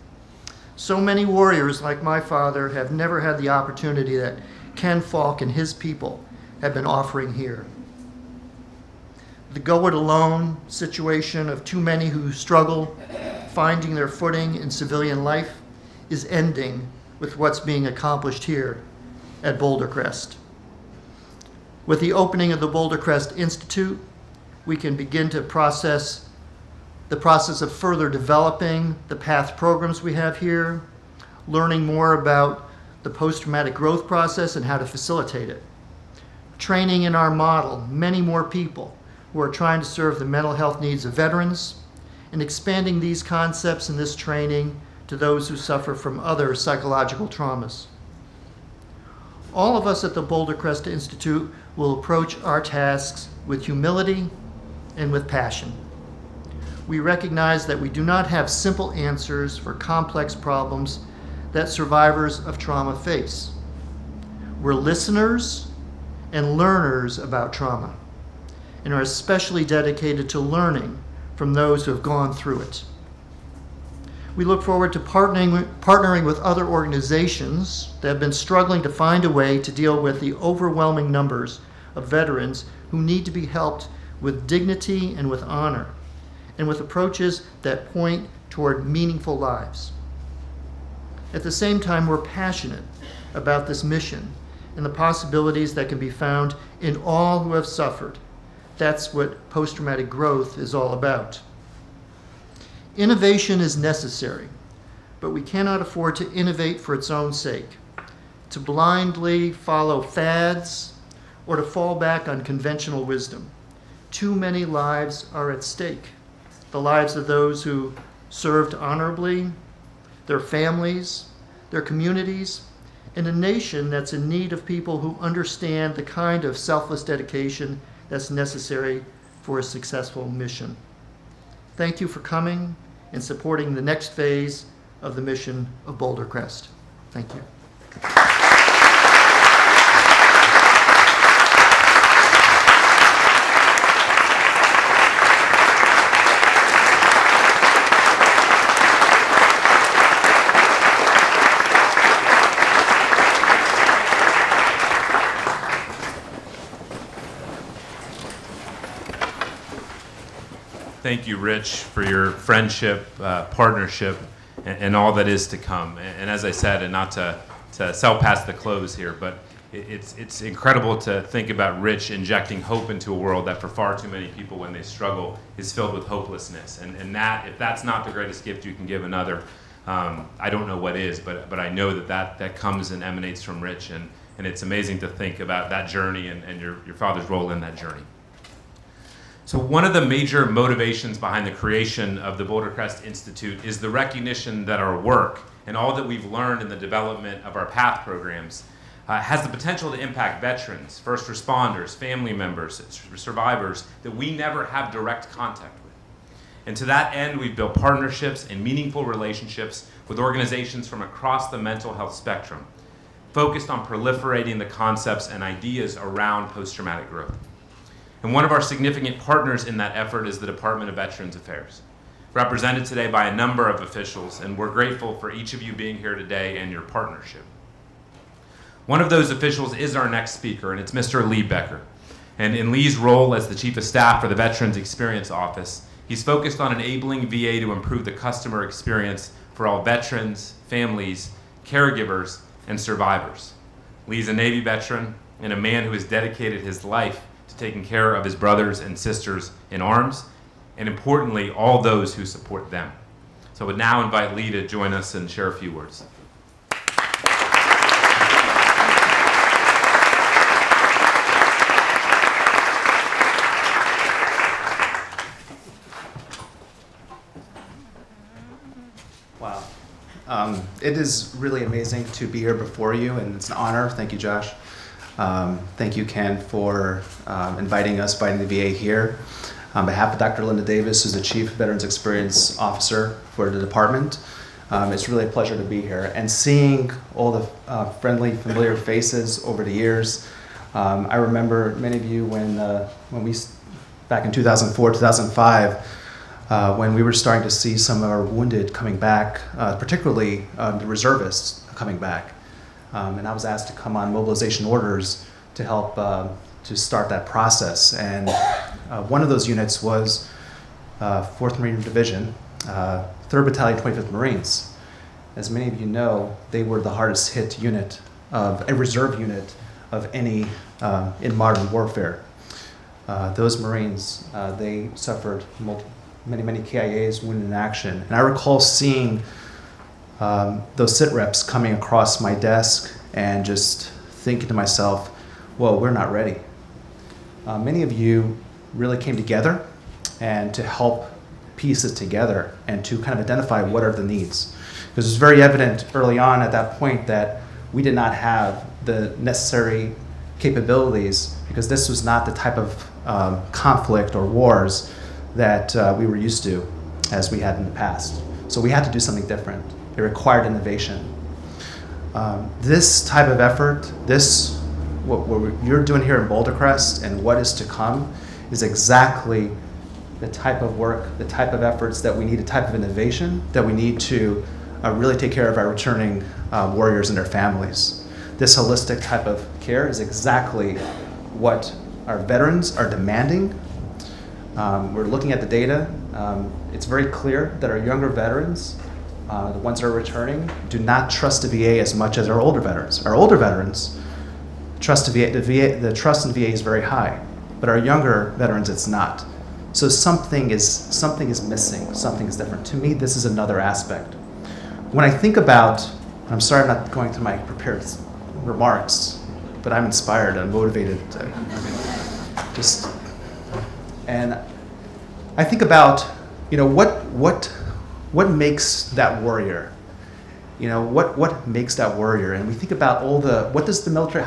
So many warriors like my father have never had the opportunity that Ken Falk and his people have been offering here. The go-it-alone situation of too many who struggle finding their footing in civilian life is ending with what's being accomplished here at Boulder Crest. With the opening of the Boulder Crest Institute, we can begin to process of further developing the PATH programs we have here, learning more about the post-traumatic growth process and how to facilitate it, training in our model many more people who are trying to serve the mental health needs of veterans, and expanding these concepts and this training to those who suffer from other psychological traumas. All of us at the Boulder Crest Institute will approach our tasks with humility and with passion. We recognize that we do not have simple answers for complex problems that survivors of trauma face. We're listeners and learners about trauma, and are especially dedicated to learning from those who have gone through it. We look forward to partnering with other organizations that have been struggling to find a way to deal with the overwhelming numbers of veterans who need to be helped with dignity and with honor, and with approaches that point toward meaningful lives. At the same time, we're passionate about this mission and the possibilities that can be found in all who have suffered. That's what post-traumatic growth is all about. Innovation is necessary, but we cannot afford to innovate for its own sake, to blindly follow fads, or to fall back on conventional wisdom. Too many lives are at stake. The lives of those who served honorably, their families, their communities, and a nation that's in need of people who understand the kind of selfless dedication that's necessary for a successful mission. Thank you for coming and supporting the next phase of the mission of Boulder Crest. Thank you. Thank you, Rich, for your friendship, partnership, and all that is to come. And as I said, and not to sell past the close here, but it's incredible to think about Rich injecting hope into a world that for far too many people when they struggle is filled with hopelessness. And that, if that's not the greatest gift you can give another, I don't know what is, but I know that comes and emanates from Rich. And it's amazing to think about that journey and your father's role in that journey. So one of the major motivations behind the creation of the Boulder Crest Institute is the recognition that our work and all that we've learned in the development of our PATH programs has the potential to impact veterans, first responders, family members, survivors that we never have direct contact with. And to that end, we've built partnerships and meaningful relationships with organizations from across the mental health spectrum, focused on proliferating the concepts and ideas around post-traumatic growth. And one of our significant partners in that effort is the Department of Veterans Affairs, represented today by a number of officials, and we're grateful for each of you being here today and your partnership. One of those officials is our next speaker, and it's Mr. Lee Becker. And in Lee's role as the Chief of Staff for the Veterans Experience Office, he's focused on enabling VA to improve the customer experience for all veterans, families, caregivers, and survivors. Lee's a Navy veteran and a man who has dedicated his life to taking care of his brothers and sisters in arms, and importantly, all those who support them. So I would now invite Lee to join us and share a few words. Wow. It is really amazing to be here before you, and it's an honor. Thank you, Josh. Thank you, Ken, for inviting the VA here. On behalf of Dr. Linda Davis, who's the Chief Veterans Experience Officer for the department, it's really a pleasure to be here. And seeing all the friendly, familiar faces over the years, I remember many of you when we, back in 2004, 2005, when we were starting to see some of our wounded coming back, particularly the reservists coming back. And I was asked to come on mobilization orders to help to start that process. And one of those units was 4th Marine Division, 3rd Battalion, 25th Marines. As many of you know, they were the hardest hit unit of a reserve unit of any in modern warfare. Those Marines, they suffered many KIAs, wounded in action. And I recall seeing those sit reps coming across my desk and just thinking to myself, well, we're not ready. Many of you really came together and to help piece it together and to kind of identify what are the needs. Because it was very evident early on at that point that we did not have the necessary capabilities, because this was not the type of conflict or wars that we were used to as we had in the past. So we had to do something different. It required innovation. This type of effort, what you're doing here in Boulder Crest and what is to come, is exactly the type of work, the type of efforts that we need, the type of innovation that we need to really take care of our returning warriors and their families. This holistic type of care is exactly what our veterans are demanding. We're looking at the data. It's very clear that our younger veterans, the ones that are returning, do not trust the VA as much as our older veterans. Our older veterans trust the VA. The trust in the VA is very high, but our younger veterans, it's not. So something is missing. Something is different. To me, this is another aspect. When I think about, I'm sorry I'm not going through my prepared remarks, but I'm inspired. I'm motivated. And I think about, what makes that warrior? What makes that warrior? And we think about what does the military,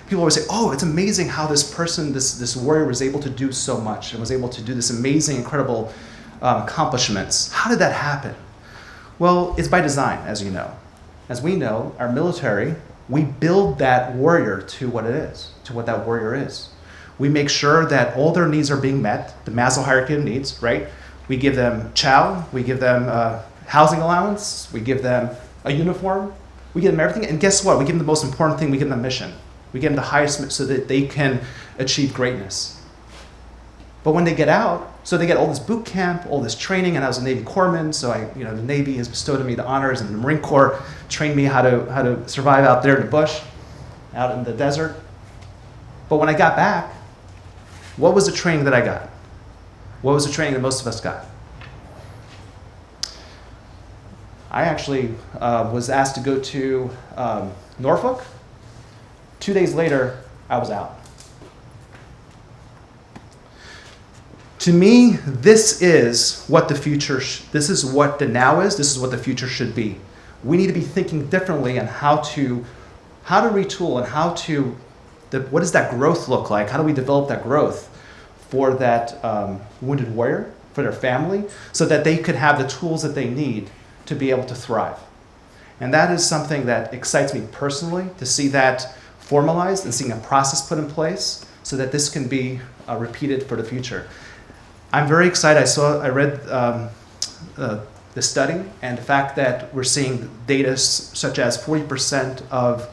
people always say, oh, it's amazing how this person, this warrior was able to do so much and was able to do this amazing, incredible accomplishments. How did that happen? Well, it's by design, as you know. As we know, our military, we build that warrior to what it is, to what that warrior is. We make sure that all their needs are being met, the Maslow hierarchy of needs, right? We give them chow, we give them housing allowance, we give them a uniform, we give them everything, and guess what? We give them the most important thing, we give them a mission. We give them the highest so that they can achieve greatness. But when they get out, so they get all this boot camp, all this training, and I was a Navy corpsman, so the Navy has bestowed on me the honors, and the Marine Corps trained me how to survive out there in the bush, out in the desert. But when I got back, what was the training that I got? What was the training that most of us got? I actually was asked to go to Norfolk. 2 days later, I was out. To me, this is what the future, this is what the now is, this is what the future should be. We need to be thinking differently on how to how to retool and what does that growth look like? How do we develop that growth for that wounded warrior, for their family, so that they could have the tools that they need to be able to thrive? And that is something that excites me personally, to see that formalized and seeing a process put in place so that this can be repeated for the future. I'm very excited. I read the study, and the fact that we're seeing data such as 40% of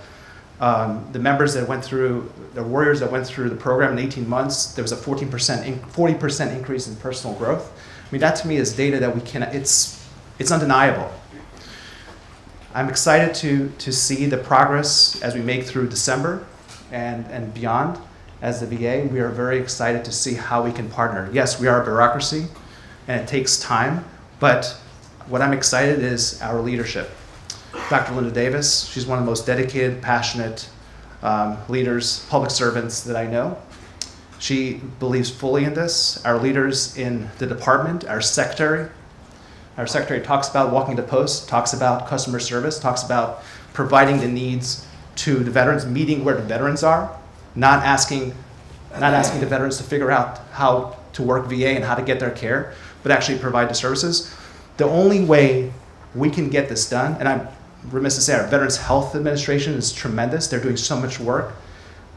the members that went through, the warriors that went through the program in 18 months, there was a 40% increase in personal growth. I mean, that to me is data that we can, it's undeniable. I'm excited to see the progress as we make through December and beyond. As the VA, we are very excited to see how we can partner. Yes, we are a bureaucracy, and it takes time, but what I'm excited is our leadership. Dr. Linda Davis, she's one of the most dedicated, passionate leaders, public servants that I know. She believes fully in this. Our leaders in the department, our secretary talks about walking the post, talks about customer service, talks about providing the needs to the veterans, meeting where the veterans are, not asking the veterans to figure out how to work VA and how to get their care, but actually provide the services. The only way we can get this done, and I'm remiss to say our Veterans Health Administration is tremendous. They're doing so much work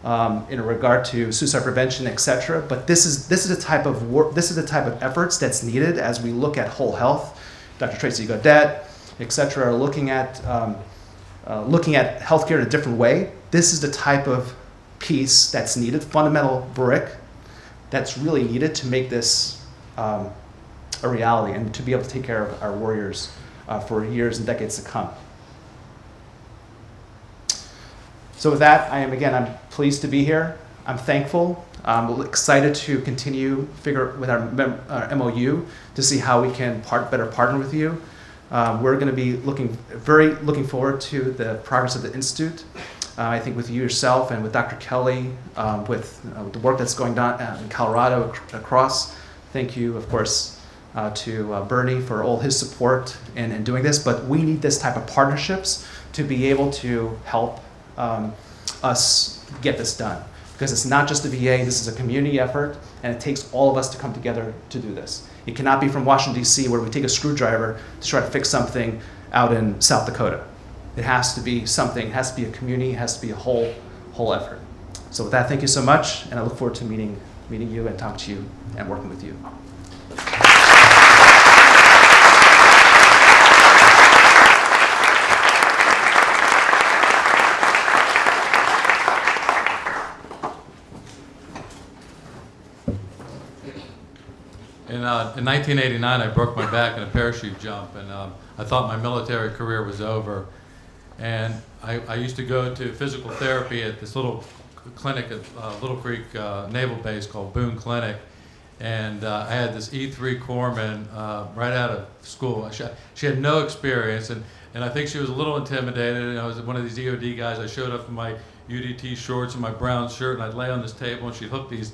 in regard to suicide prevention, et cetera. But this is the type of work, this is the type of efforts that's needed as we look at whole health. Dr. Tracy Godet, et cetera, are looking at healthcare in a different way. This is the type of piece that's needed, fundamental brick that's really needed to make this a reality and to be able to take care of our warriors for years and decades to come. So with that, I'm pleased to be here. I'm thankful. I'm excited to continue with our MOU to see how we can better partner with you. We're going to be looking forward to the progress of the Institute. I think with you yourself and with Dr. Kelly, with the work that's going on in Colorado across. Thank you, of course, to Bernie for all his support in doing this. But we need this type of partnerships to be able to help us get this done. Because it's not just the VA, this is a community effort, and it takes all of us to come together to do this. It cannot be from Washington, D.C., where we take a screwdriver to try to fix something out in South Dakota. It has to be something, it has to be a community, it has to be a whole effort. So with that, thank you so much, and I look forward to meeting you and talking to you and working with you. In 1989, I broke my back in a parachute jump, and I thought my military career was over. And I used to go to physical therapy at this little clinic at Little Creek Naval Base called Boone Clinic. And I had this E3 corpsman right out of school. She had no experience, and I think she was a little intimidated. And I was one of these EOD guys. I showed up in my UDT shorts and my brown shirt, and I'd lay on this table, and she'd hook these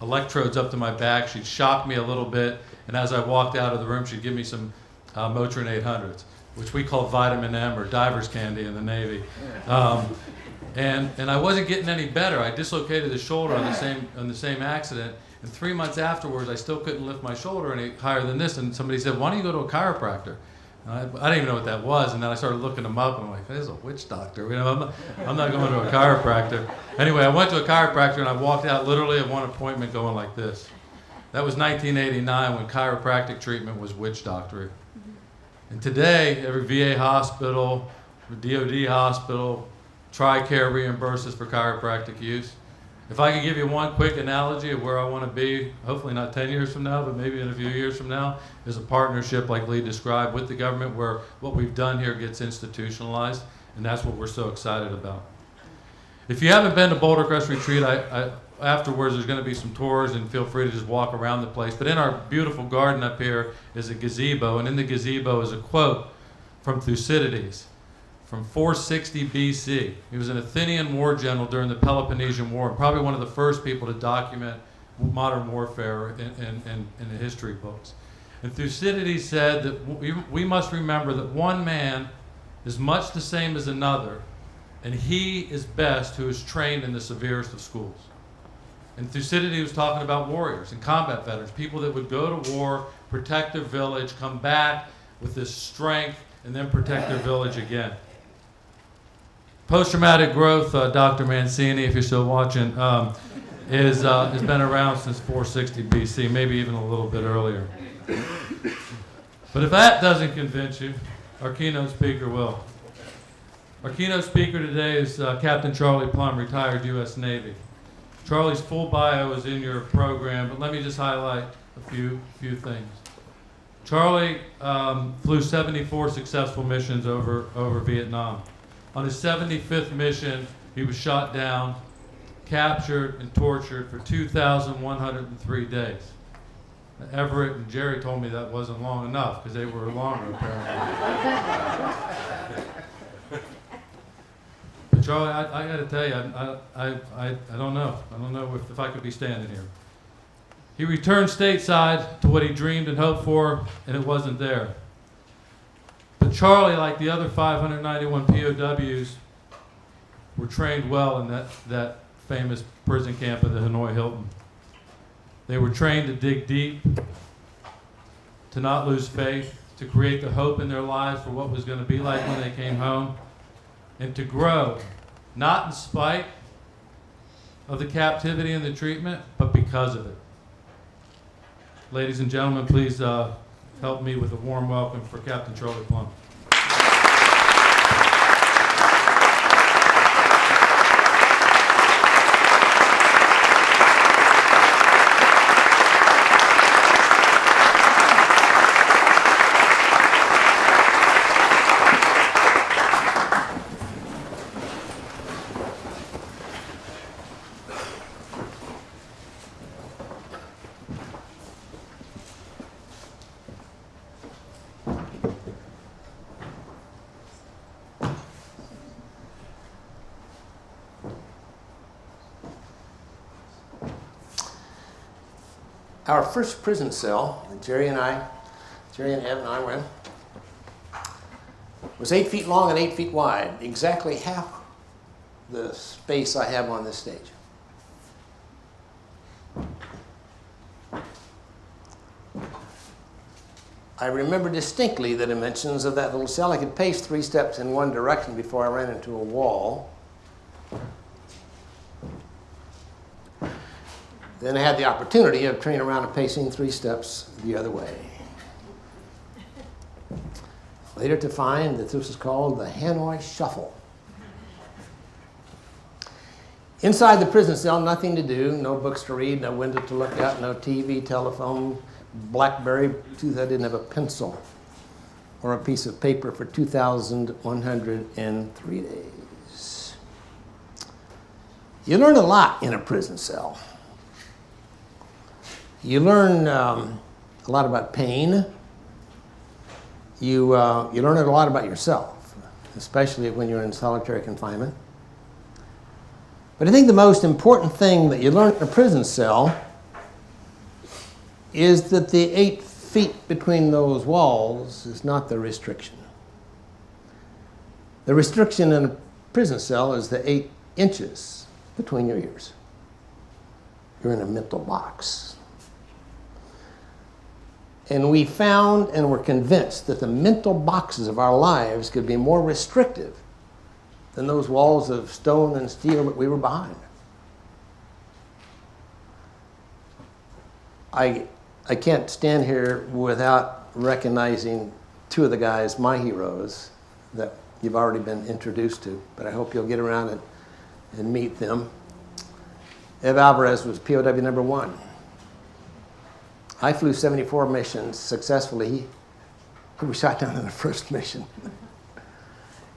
electrodes up to my back. She'd shock me a little bit, and as I walked out of the room, she'd give me some Motrin 800s, which we call vitamin M or diver's candy in the Navy. And I wasn't getting any better. I dislocated the shoulder on the same accident, and 3 months afterwards, I still couldn't lift my shoulder any higher than this. And somebody said, "Why don't you go to a chiropractor?" I didn't even know what that was, and then I started looking them up, and I'm like, "This is a witch doctor. You know, I'm not going to a chiropractor." Anyway, I went to a chiropractor, and I walked out literally at one appointment going like this. That was 1989 when chiropractic treatment was witch doctory. And today, every VA hospital, DOD hospital, TRICARE reimburses for chiropractic use. If I could give you one quick analogy of where I want to be, hopefully not 10 years from now, but maybe in a few years from now, is a partnership like Lee described with the government where what we've done here gets institutionalized, and that's what we're so excited about. If you haven't been to Boulder Crest Retreat, afterwards there's going to be some tours, and feel free to just walk around the place. But in our beautiful garden up here is a gazebo, and in the gazebo is a quote from Thucydides from 460 BC. He was an Athenian war general during the Peloponnesian War, and probably one of the first people to document modern warfare in the history books. And Thucydides said that we must remember that one man is much the same as another, And he is best who is trained in the severest of schools. In Thucydides, he was talking about warriors and combat veterans, people that would go to war, protect their village, come back with this strength, and then protect their village again. Post-traumatic growth, Dr. Mancini, if you're still watching, has been around since 460 BC, maybe even a little bit earlier. But if that doesn't convince you, our keynote speaker will. Our keynote speaker today is Captain Charlie Plumb, retired U.S. Navy. Charlie's full bio is in your program, but let me just highlight a few things. Charlie flew 74 successful missions over Vietnam. On his 75th mission, he was shot down, captured, and tortured for 2,103 days. Everett and Jerry told me that wasn't long enough because they were longer apparently. But Charlie, I got to tell you, I don't know. I don't know if I could be standing here. He returned stateside to what he dreamed and hoped for, and it wasn't there. But Charlie, like the other 591 POWs, were trained well in that famous prison camp at the Hanoi Hilton. They were trained to dig deep, to not lose faith, to create the hope in their lives for what was going to be like when they came home, and to grow, not in spite of the captivity and the treatment, but because of it. Ladies and gentlemen, please help me with a warm welcome for Captain Charlie Plumb. Our first prison cell, that Jerry and Ev and I were in, was 8 feet long and 8 feet wide, exactly half the space I have on this stage. I remember distinctly the dimensions of that little cell. I could pace 3 steps in one direction before I ran into a wall. Then I had the opportunity of turning around and pacing 3 steps the other way. Later to find that this was called the Hanoi Shuffle. Inside the prison cell, nothing to do, no books to read, no window to look out, no TV, telephone, BlackBerry. I didn't have a pencil or a piece of paper for 2,103 days. You learn a lot in a prison cell. You learn a lot about pain. You learn a lot about yourself, especially when you're in solitary confinement. But I think the most important thing that you learn in a prison cell is that the 8 feet between those walls is not the restriction. The restriction in a prison cell is the 8 inches between your ears. You're in a mental box. And we found and were convinced that the mental boxes of our lives could be more restrictive than those walls of stone and steel that we were behind. I can't stand here without recognizing 2 of the guys, my heroes, that you've already been introduced to, but I hope you'll get around and meet them. Ev Alvarez was POW number 1. I flew 74 missions successfully. He was shot down in the first mission.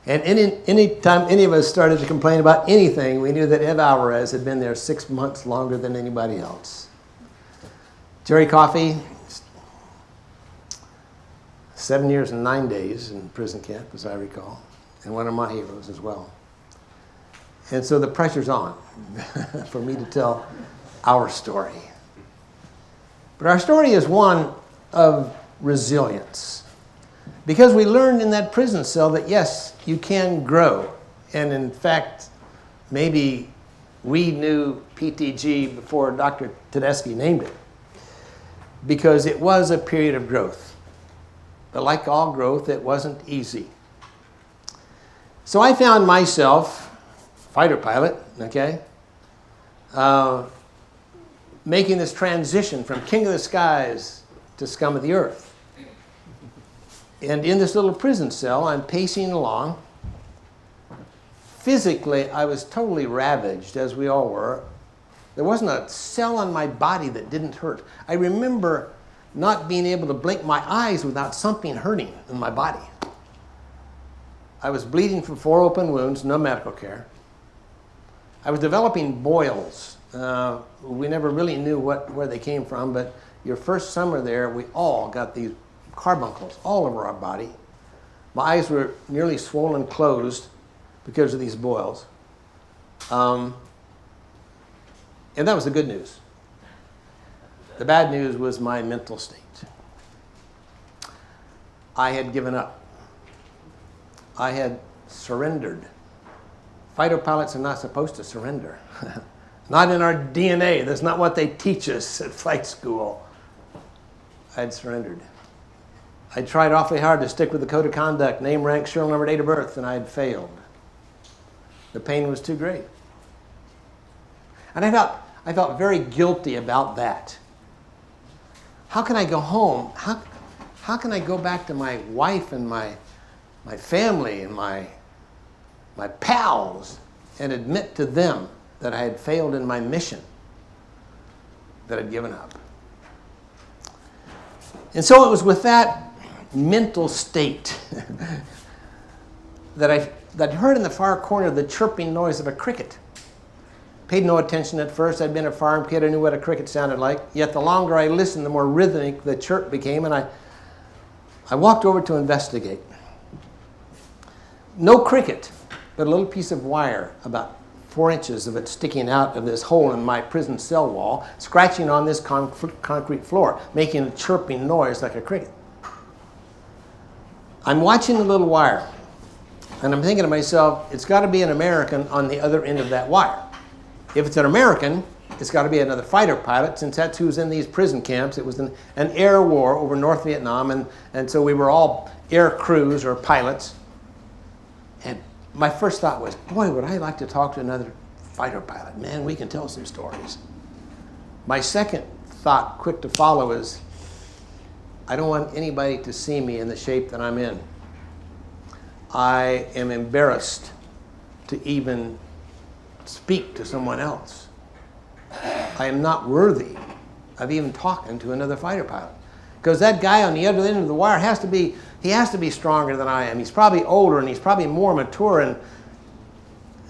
And any time any of us started to complain about anything, we knew that Ev Alvarez had been there 6 months longer than anybody else. Jerry Coffey, 7 years and 9 days in prison camp, as I recall, and one of my heroes as well. And so the pressure's on for me to tell our story. But our story is one of resilience. Because we learned in that prison cell that yes, you can grow. And in fact, maybe we knew PTG before Dr. Tedeschi named it, because it was a period of growth. But like all growth, it wasn't easy. So I found myself, fighter pilot, okay, making this transition from king of the skies to scum of the earth. And in this little prison cell, I'm pacing along. Physically, I was totally ravaged, as we all were. There wasn't a cell on my body that didn't hurt. I remember not being able to blink my eyes without something hurting in my body. I was bleeding from 4 open wounds, no medical care. I was developing boils. We never really knew where they came from, but your first summer there, we all got these carbuncles all over our body. My eyes were nearly swollen closed because of these boils. And that was the good news. The bad news was my mental state. I had given up. I had surrendered. Fighter pilots are not supposed to surrender. Not in our DNA. That's not what they teach us at flight school. I had surrendered. I tried awfully hard to stick with the code of conduct, name, rank, serial number, date of birth, and I had failed. The pain was too great. And I felt very guilty about that. How can I go home? How can I go back to my wife and my family and my pals and admit to them that I had failed in my mission, that I'd given up? And so it was with that mental state that I heard in the far corner the chirping noise of a cricket. Paid no attention at first. I'd been a farm kid. I knew what a cricket sounded like. Yet the longer I listened, the more rhythmic the chirp became, and I walked over to investigate. No cricket, but a little piece of wire, about 4 inches of it sticking out of this hole in my prison cell wall, scratching on this concrete floor, making a chirping noise like a cricket. I'm watching the little wire, and I'm thinking to myself, it's got to be an American on the other end of that wire. If it's an American, it's got to be another fighter pilot, since that's who's in these prison camps. It was an air war over North Vietnam, and so we were all air crews or pilots. And my first thought was, boy, would I like to talk to another fighter pilot. Man, we can tell some stories. My second thought, quick to follow, is I don't want anybody to see me in the shape that I'm in. I am embarrassed to even speak to someone else. I am not worthy of even talking to another fighter pilot. Because that guy on the other end of the wire has to be stronger than I am. He's probably older and he's probably more mature, and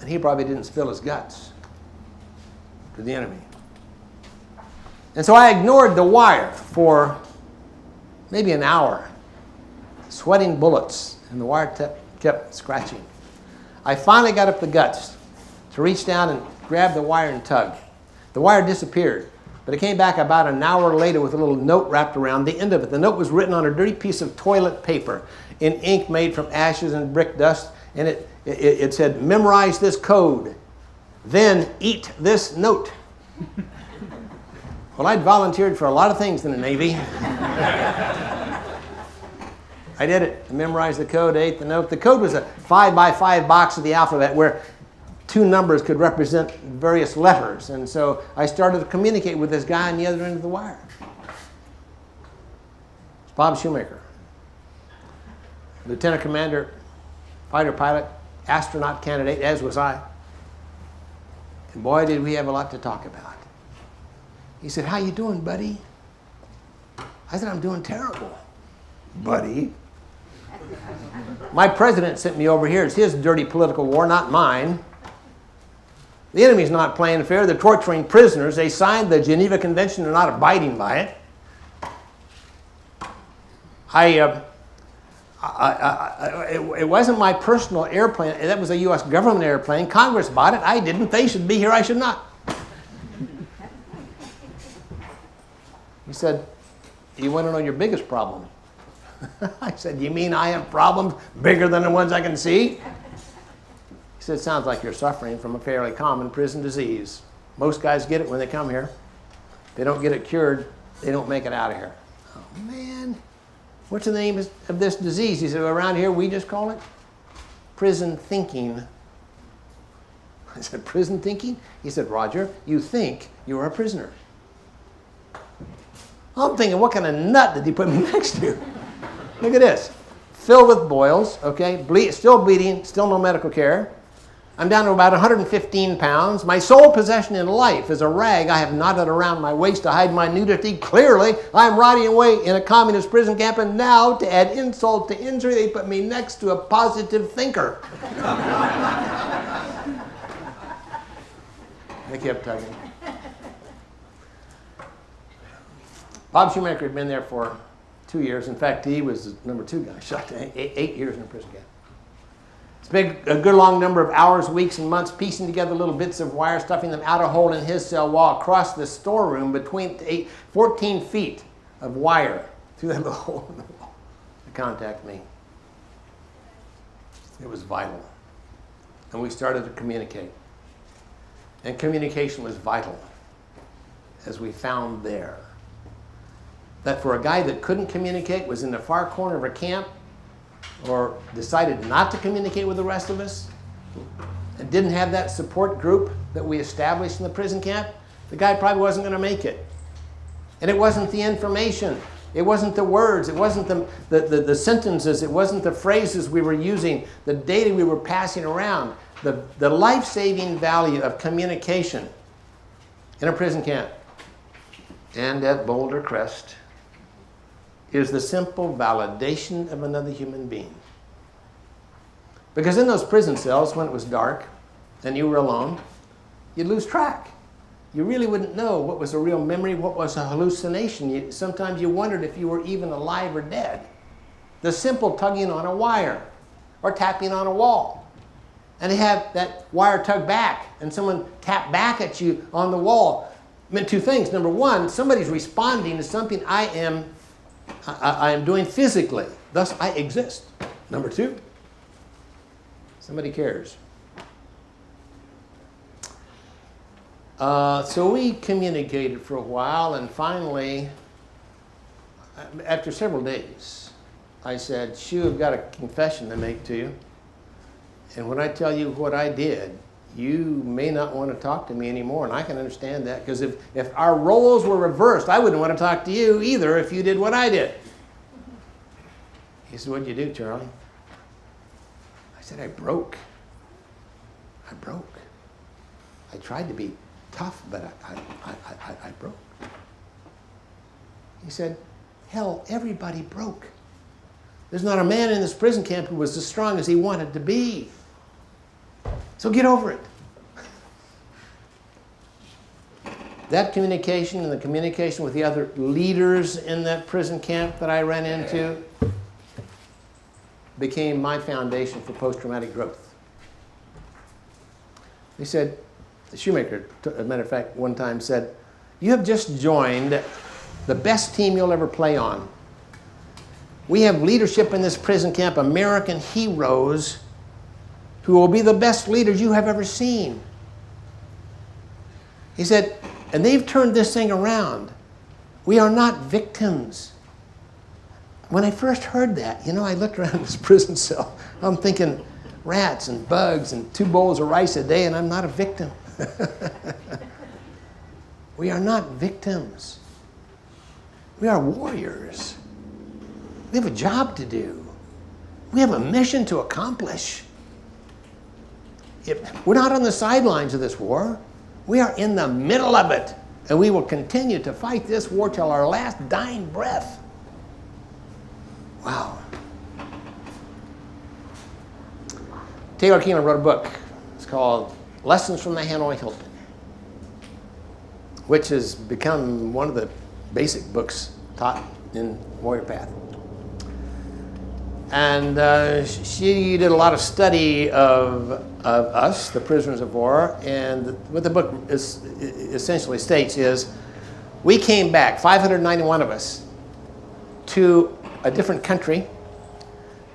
he probably didn't spill his guts to the enemy. And so I ignored the wire for maybe an hour, sweating bullets, and the wire kept scratching. I finally got up the guts to reach down and grab the wire and tug. The wire disappeared, but it came back about an hour later with a little note wrapped around the end of it. The note was written on a dirty piece of toilet paper in ink made from ashes and brick dust, and it said, "Memorize this code, then eat this note." Well, I'd volunteered for a lot of things in the Navy. I did it. I memorized the code, ate the note. The code was a 5x5 box of the alphabet where 2 numbers could represent various letters. And so I started to communicate with this guy on the other end of the wire. It's Bob Shoemaker, Lieutenant Commander, fighter pilot, astronaut candidate, as was I. And boy, did we have a lot to talk about. He said, "How you doing, buddy?" I said, "I'm doing terrible." "Buddy?" My president sent me over here. It's his dirty political war, not mine. The enemy's not playing fair. They're torturing prisoners. They signed the Geneva Convention. They're not abiding by it. It wasn't my personal airplane. That was a U.S. government airplane. Congress bought it. I didn't. They should be here. I should not. He said, "You want to know your biggest problem?" I said, "You mean I have problems bigger than the ones I can see?" He said, sounds like you're suffering from a fairly common prison disease. Most guys get it when they come here. If they don't get it cured, they don't make it out of here. Oh, man. What's the name of this disease? He said, around here we just call it prison thinking. I said, prison thinking? He said, Roger, you think you're a prisoner. I'm thinking, what kind of nut did he put me next to? Look at this. Filled with boils, okay, still bleeding, still no medical care. I'm down to about 115 pounds. My sole possession in life is a rag I have knotted around my waist to hide my nudity. Clearly, I'm rotting away in a communist prison camp, and now, to add insult to injury, they put me next to a positive thinker. They kept tugging. Bob Shoemaker had been there for 2 years. In fact, he was the number 2 guy, shot to 8 years in a prison camp. Spent a good long number of hours, weeks, and months piecing together little bits of wire, stuffing them out a hole in his cell wall across the storeroom between 14 feet of wire through that little hole in the wall to contact me. It was vital. And we started to communicate. And communication was vital, as we found there. That for a guy that couldn't communicate, was in the far corner of a camp, or decided not to communicate with the rest of us, and didn't have that support group that we established in the prison camp, the guy probably wasn't going to make it. And it wasn't the information, it wasn't the words, it wasn't the sentences, it wasn't the phrases we were using, the data we were passing around. The life-saving value of communication in a prison camp and at Boulder Crest is the simple validation of another human being. Because in those prison cells, when it was dark and you were alone, you'd lose track. You really wouldn't know what was a real memory, what was a hallucination. Sometimes you wondered if you were even alive or dead. The simple tugging on a wire or tapping on a wall. And to have that wire tug back and someone tap back at you on the wall meant 2 things. Number 1, somebody's responding to something I am doing physically. Thus, I exist. Number 2, somebody cares. So we communicated for a while, and finally, after several days, I said, Shoo, I've got a confession to make to you. And when I tell you what I did, you may not want to talk to me anymore, and I can understand that, because if our roles were reversed, I wouldn't want to talk to you either if you did what I did. He said, what'd you do, Charlie? I said, I broke. I tried to be tough, but I broke. He said, hell, everybody broke. There's not a man in this prison camp who was as strong as he wanted to be. So get over it. That communication and the communication with the other leaders in that prison camp that I ran into became my foundation for post-traumatic growth. He said, Shoemaker, as a matter of fact, one time said, you have just joined the best team you'll ever play on. We have leadership in this prison camp, American heroes, who will be the best leaders you have ever seen. He said, and they've turned this thing around. We are not victims. When I first heard that, I looked around this prison cell. I'm thinking rats and bugs and 2 bowls of rice a day, and I'm not a victim. We are not victims. We are warriors. We have a job to do. We have a mission to accomplish. We're not on the sidelines of this war. We are in the middle of it. And we will continue to fight this war till our last dying breath. Wow. Taylor Keenan wrote a book. It's called Lessons from the Hanoi Hilton, which has become one of the basic books taught in Warrior Path. And she did a lot of study of us, the prisoners of war, and what the book essentially states is, we came back, 591 of us, to a different country,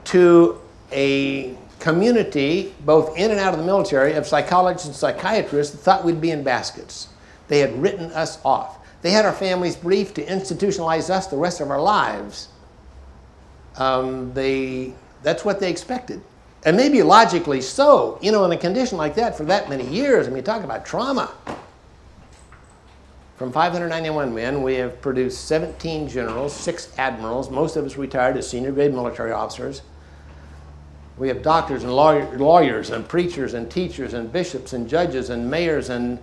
to a community, both in and out of the military, of psychologists and psychiatrists that thought we'd be in baskets. They had written us off. They had our families briefed to institutionalize us the rest of our lives. That's what they expected. And maybe logically so. You know, in a condition like that for that many years, I mean, talk about trauma. From 591 men, we have produced 17 generals, 6 admirals, most of us retired as senior grade military officers. We have doctors and lawyers and preachers and teachers and bishops and judges and mayors and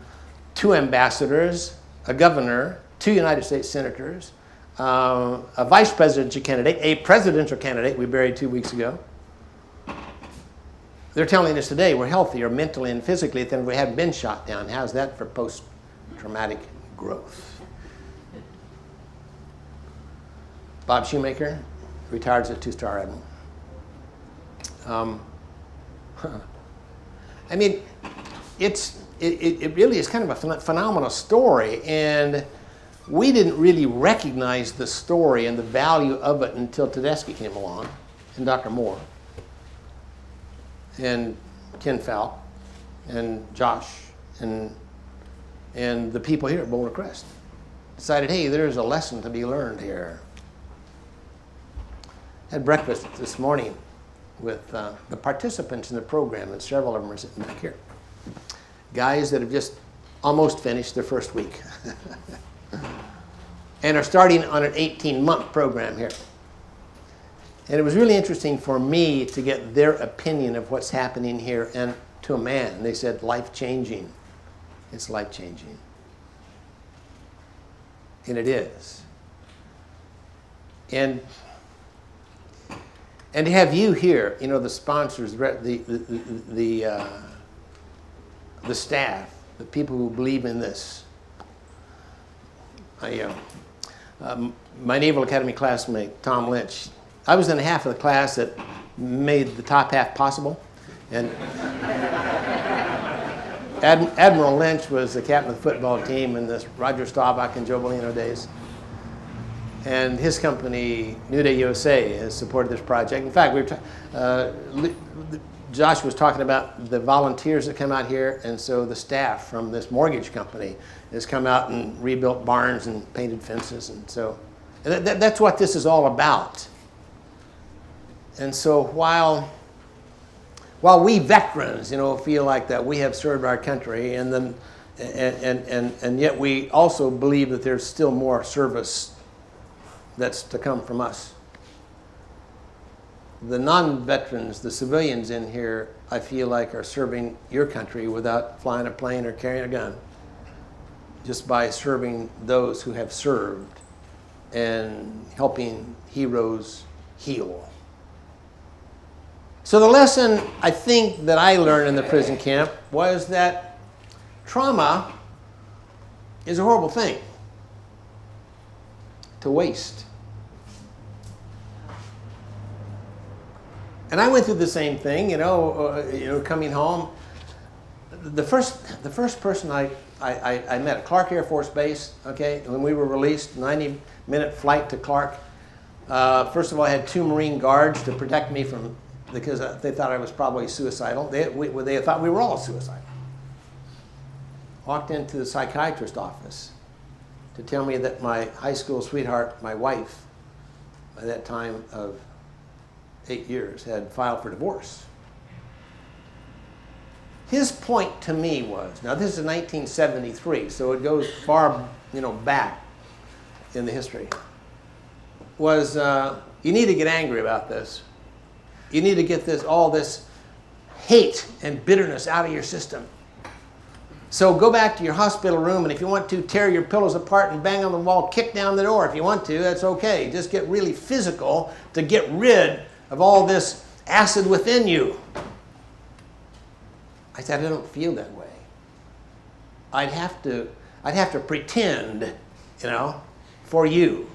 2 ambassadors, a governor, 2 United States senators, a vice presidential candidate, a presidential candidate we buried 2 weeks ago. They're telling us today we're healthier mentally and physically than we had been shot down. How's that for post-traumatic growth? Bob Shoemaker retired as a 2-star admiral. I mean, it really is kind of a phenomenal story, and we didn't really recognize the story and the value of it until Tedeschi came along, and Dr. Moore, and Ken Falk, and Josh, and the people here at Boulder Crest decided, hey, there's a lesson to be learned here. Had breakfast this morning with the participants in the program, and several of them are sitting back here. Guys that have just almost finished their first week and are starting on an 18-month program here. And it was really interesting for me to get their opinion of what's happening here, and to a man, they said, life-changing. It's life-changing. And it is. And to have you here, you know, the sponsors, the staff, the people who believe in this. My Naval Academy classmate, Tom Lynch, I was in the half of the class that made the top half possible. And Admiral Lynch was the captain of the football team in the Roger Staubach and Joe Bellino days. And his company, New Day USA, has supported this project. In fact, Josh was talking about the volunteers that come out here, and so the staff from this mortgage company has come out and rebuilt barns and painted fences, and so that's what this is all about. And so while we veterans, you know, feel like that we have served our country, and then and yet we also believe that there's still more service that's to come from us. The non-veterans, the civilians in here, I feel like are serving your country without flying a plane or carrying a gun, just by serving those who have served and helping heroes heal. So the lesson I think that I learned in the prison camp was that trauma is a horrible thing to waste. And I went through the same thing, you know, coming home. The first person I met at Clark Air Force Base, okay, when we were released, 90-minute flight to Clark. First of all, I had 2 Marine guards to protect me from, because they thought I was probably suicidal. They thought we were all suicidal. Walked into the psychiatrist's office to tell me that my high school sweetheart, my wife, by that time of 8 years, had filed for divorce. His point to me was, now this is 1973, so it goes far, you know, back in the history, was you need to get angry about this. You need to get all this hate and bitterness out of your system. So go back to your hospital room, and if you want to, tear your pillows apart and bang on the wall, kick down the door. If you want to, that's okay. Just get really physical to get rid of all this acid within you. I said, I don't feel that way. I'd have to pretend, you know, for you.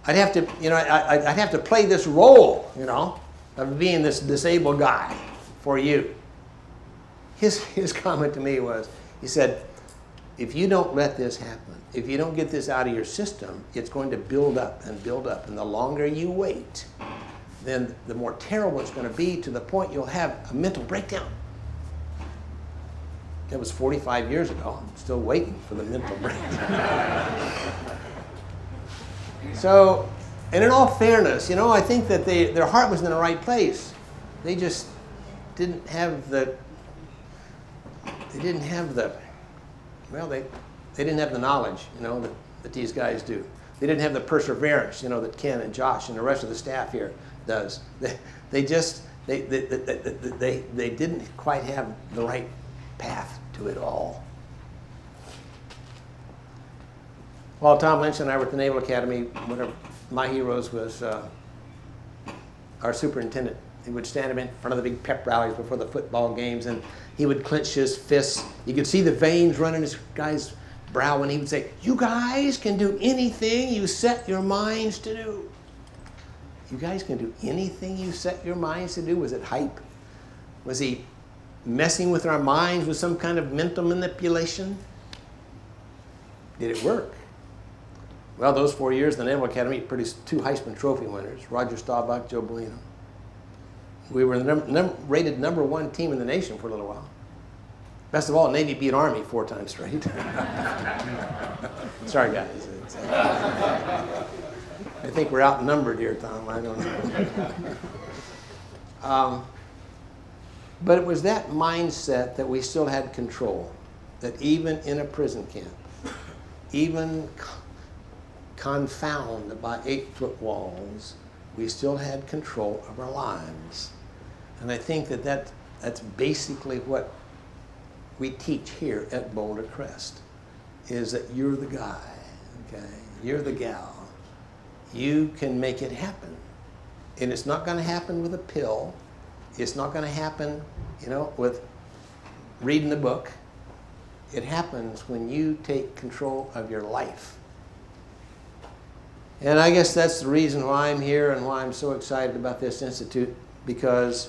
I'd have to, you know, I'd have to play this role, you know, of being this disabled guy for you. His comment to me was, he said, if you don't let this happen, if you don't get this out of your system, it's going to build up and build up. And the longer you wait, then the more terrible it's going to be, to the point you'll have a mental breakdown. It was 45 years ago. I'm still waiting for the mental breakdown. So, and in all fairness, you know, I think that their heart was in the right place. They just didn't have the, well, they didn't have the knowledge, you know, that these guys do. They didn't have the perseverance, you know, that Ken and Josh and the rest of the staff here does. They didn't quite have the right path to it all. While Tom Lynch and I were at the Naval Academy, one of my heroes was our superintendent. He would stand in front of the big pep rallies before the football games, and he would clench his fists. You could see the veins running his guy's brow when he would say, "You guys can do anything you set your minds to do." You guys can do anything you set your minds to do. Was it hype? Was he messing with our minds with some kind of mental manipulation? Did it work? Well, those 4 years, the Naval Academy produced 2 Heisman Trophy winners, Roger Staubach, Joe Bellino. We were rated #1 team in the nation for a little while. Best of all, Navy beat Army 4 times straight. Sorry, guys. I think we're outnumbered here, Tom. I don't know. But it was that mindset that we still had control. That even in a prison camp, even confounded by 8-foot walls, we still had control of our lives. And I think that's basically what we teach here at Boulder Crest, is that you're the guy, okay? You're the gal. You can make it happen. And it's not going to happen with a pill. It's not going to happen, you know, with reading the book. It happens when you take control of your life. And I guess that's the reason why I'm here and why I'm so excited about this institute, because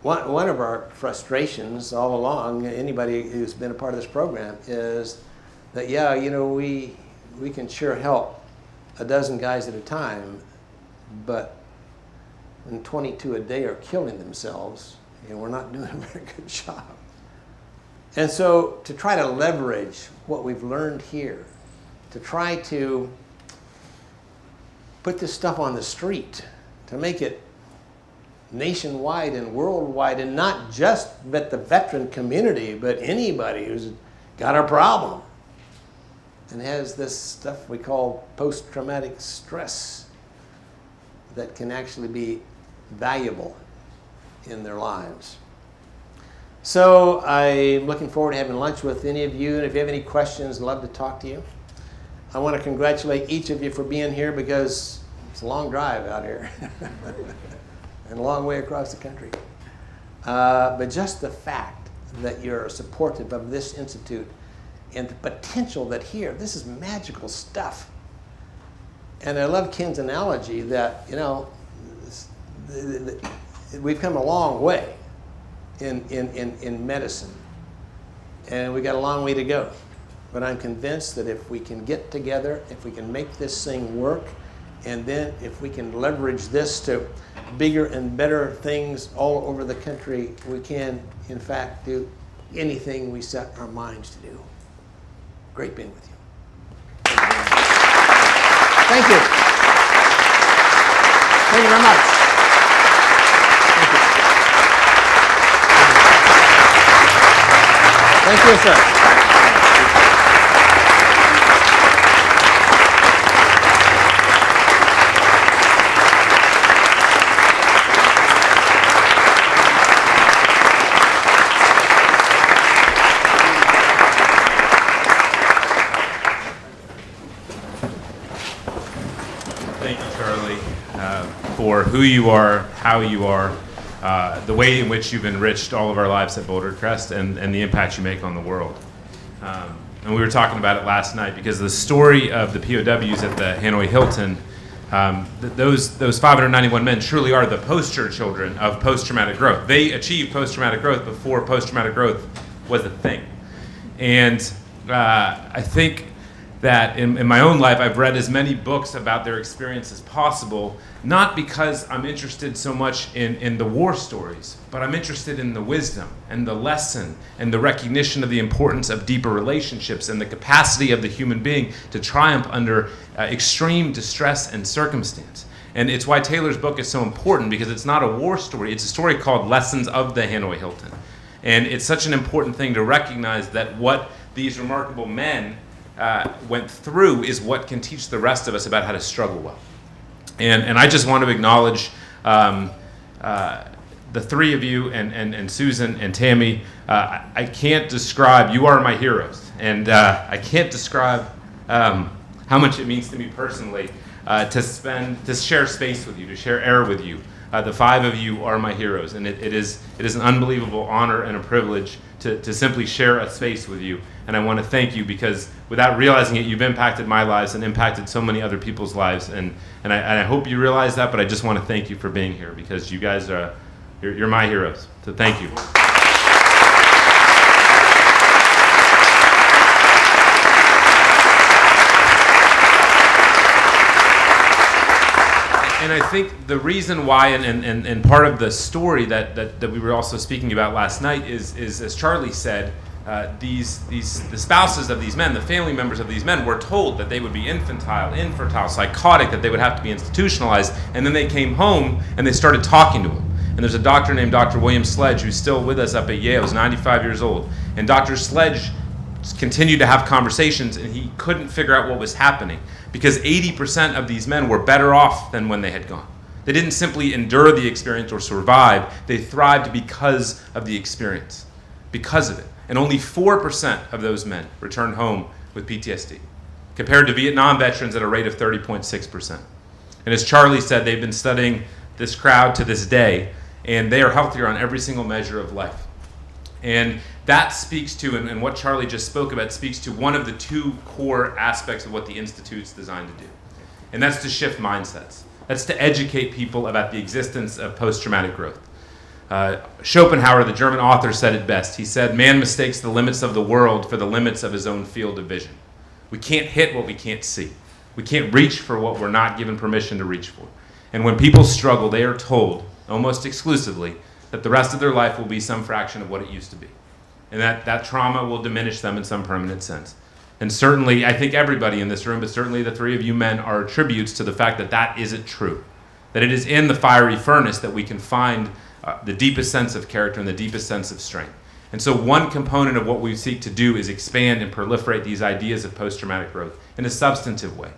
one of our frustrations all along, anybody who's been a part of this program, is that, yeah, you know, we can sure help a dozen guys at a time, but when 22 a day are killing themselves, you know, we're not doing a very good job. And so to try to leverage what we've learned here, to try to put this stuff on the street, to make it nationwide and worldwide, and not just with the veteran community, but anybody who's got a problem and has this stuff we call post-traumatic stress that can actually be valuable in their lives. So I'm looking forward to having lunch with any of you, and if you have any questions, I'd love to talk to you. I want to congratulate each of you for being here, because it's a long drive out here and a long way across the country. But just the fact that you're supportive of this institute and the potential that here, this is magical stuff. And I love Ken's analogy that, you know, we've come a long way in medicine, and we got a long way to go. But I'm convinced that if we can get together, if we can make this thing work, and then if we can leverage this to bigger and better things all over the country, we can, in fact, do anything we set our minds to do. Great being with you. Thank you. Thank you very much. Thank you, sir. Thank you, Charlie, for who you are, how you are, the way in which you've enriched all of our lives at Boulder Crest, and the impact you make on the world. And we were talking about it last night, because the story of the POWs at the Hanoi Hilton, those 591 men truly are the poster children of post-traumatic growth. They achieved post-traumatic growth before post-traumatic growth was a thing. And I think that in my own life I've read as many books about their experience as possible, not because I'm interested so much in the war stories, but I'm interested in the wisdom and the lesson and the recognition of the importance of deeper relationships and the capacity of the human being to triumph under extreme distress and circumstance. And it's why Taylor's book is so important, because it's not a war story, it's a story called Lessons of the Hanoi Hilton. And it's such an important thing to recognize that what these remarkable men went through is what can teach the rest of us about how to struggle well. And I just want to acknowledge the three of you and Susan and Tammy. I can't describe, you are my heroes. And I can't describe how much it means to me personally to share space with you, to share air with you. The five of you are my heroes, and it is an unbelievable honor and a privilege to simply share a space with you. And I want to thank you, because without realizing it, you've impacted my lives and impacted so many other people's lives. And I hope you realize that, but I just want to thank you for being here, because you guys are, you're my heroes. So thank you. And I think the reason why, and part of the story that we were also speaking about last night is as Charlie said, the spouses of these men, the family members of these men, were told that they would be infantile, infertile, psychotic, that they would have to be institutionalized, and then they came home and they started talking to them. And there's a doctor named Dr. William Sledge who's still with us up at Yale. He's 95 years old. And Dr. Sledge continued to have conversations, and he couldn't figure out what was happening, because 80% of these men were better off than when they had gone. They didn't simply endure the experience or survive. They thrived because of the experience, because of it. And only 4% of those men returned home with PTSD, compared to Vietnam veterans at a rate of 30.6%. And as Charlie said, they've been studying this crowd to this day, and they are healthier on every single measure of life. And that speaks to, and what Charlie just spoke about, speaks to one of the two core aspects of what the Institute's designed to do. And that's to shift mindsets. That's to educate people about the existence of post-traumatic growth. Schopenhauer, the German author, said it best. He said, "Man mistakes the limits of the world for the limits of his own field of vision." We can't hit what we can't see. We can't reach for what we're not given permission to reach for. And when people struggle, they are told, almost exclusively, that the rest of their life will be some fraction of what it used to be. And that trauma will diminish them in some permanent sense. And certainly, I think everybody in this room, but certainly the three of you men, are tributes to the fact that that isn't true. That it is in the fiery furnace that we can find the deepest sense of character and the deepest sense of strength. And so one component of what we seek to do is expand and proliferate these ideas of post-traumatic growth in a substantive way,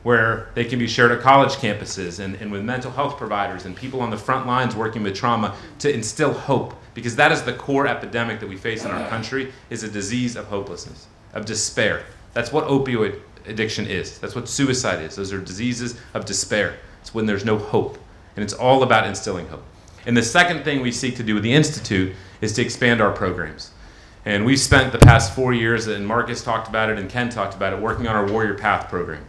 where they can be shared at college campuses and with mental health providers and people on the front lines working with trauma, to instill hope, because that is the core epidemic that we face in our country, is a disease of hopelessness, of despair. That's what opioid addiction is. That's what suicide is. Those are diseases of despair. It's when there's no hope, and it's all about instilling hope. And the second thing we seek to do with the Institute is to expand our programs. And we've spent the past 4 years, and Marcus talked about it and Ken talked about it, working on our Warrior Path program.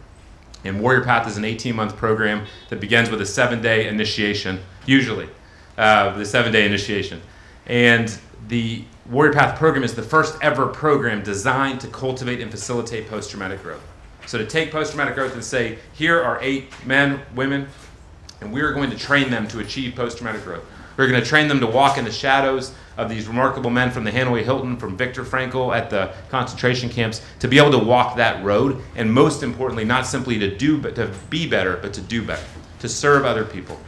And Warrior Path is an 18-month program that begins with a 7-day initiation, usually, the 7-day initiation. And the Warrior Path program is the first ever program designed to cultivate and facilitate post-traumatic growth. So to take post-traumatic growth and say, here are 8 men, women, and we are going to train them to achieve post-traumatic growth. We're going to train them to walk in the shadows of these remarkable men from the Hanoi Hilton, from Viktor Frankl at the concentration camps, to be able to walk that road, and most importantly, not simply to be better, but to do better, to serve other people.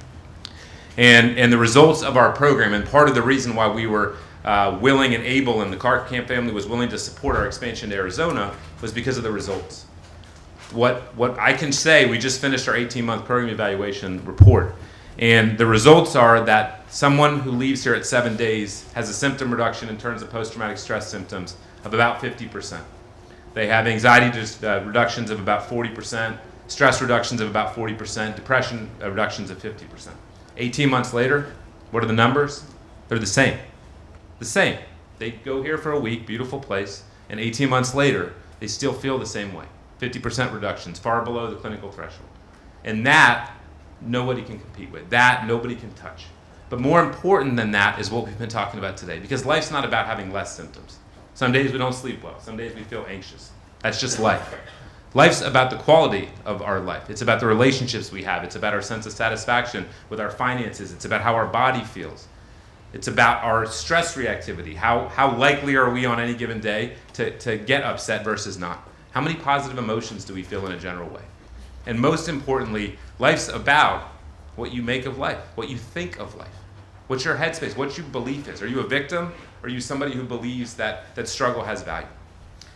And the results of our program, and part of the reason why we were willing and able, and the Clark Camp family was willing to support our expansion to Arizona, was because of the results. What I can say, we just finished our 18-month program evaluation report, and the results are that someone who leaves here at 7 days has a symptom reduction in terms of post-traumatic stress symptoms of about 50%. They have anxiety reductions of about 40%, stress reductions of about 40%, depression reductions of 50%. 18 months later, what are the numbers? They're the same. The same. They go here for a week, beautiful place, and 18 months later, they still feel the same way. 50% reductions, far below the clinical threshold. And that, nobody can compete with. That, nobody can touch. But more important than that is what we've been talking about today, because life's not about having less symptoms. Some days we don't sleep well. Some days we feel anxious. That's just life. Life's about the quality of our life. It's about the relationships we have. It's about our sense of satisfaction with our finances. It's about how our body feels. It's about our stress reactivity. How likely are we on any given day to get upset versus not? How many positive emotions do we feel in a general way? And most importantly, life's about what you make of life, what you think of life. What's your headspace? What's your belief is? Are you a victim? Or are you somebody who believes that struggle has value?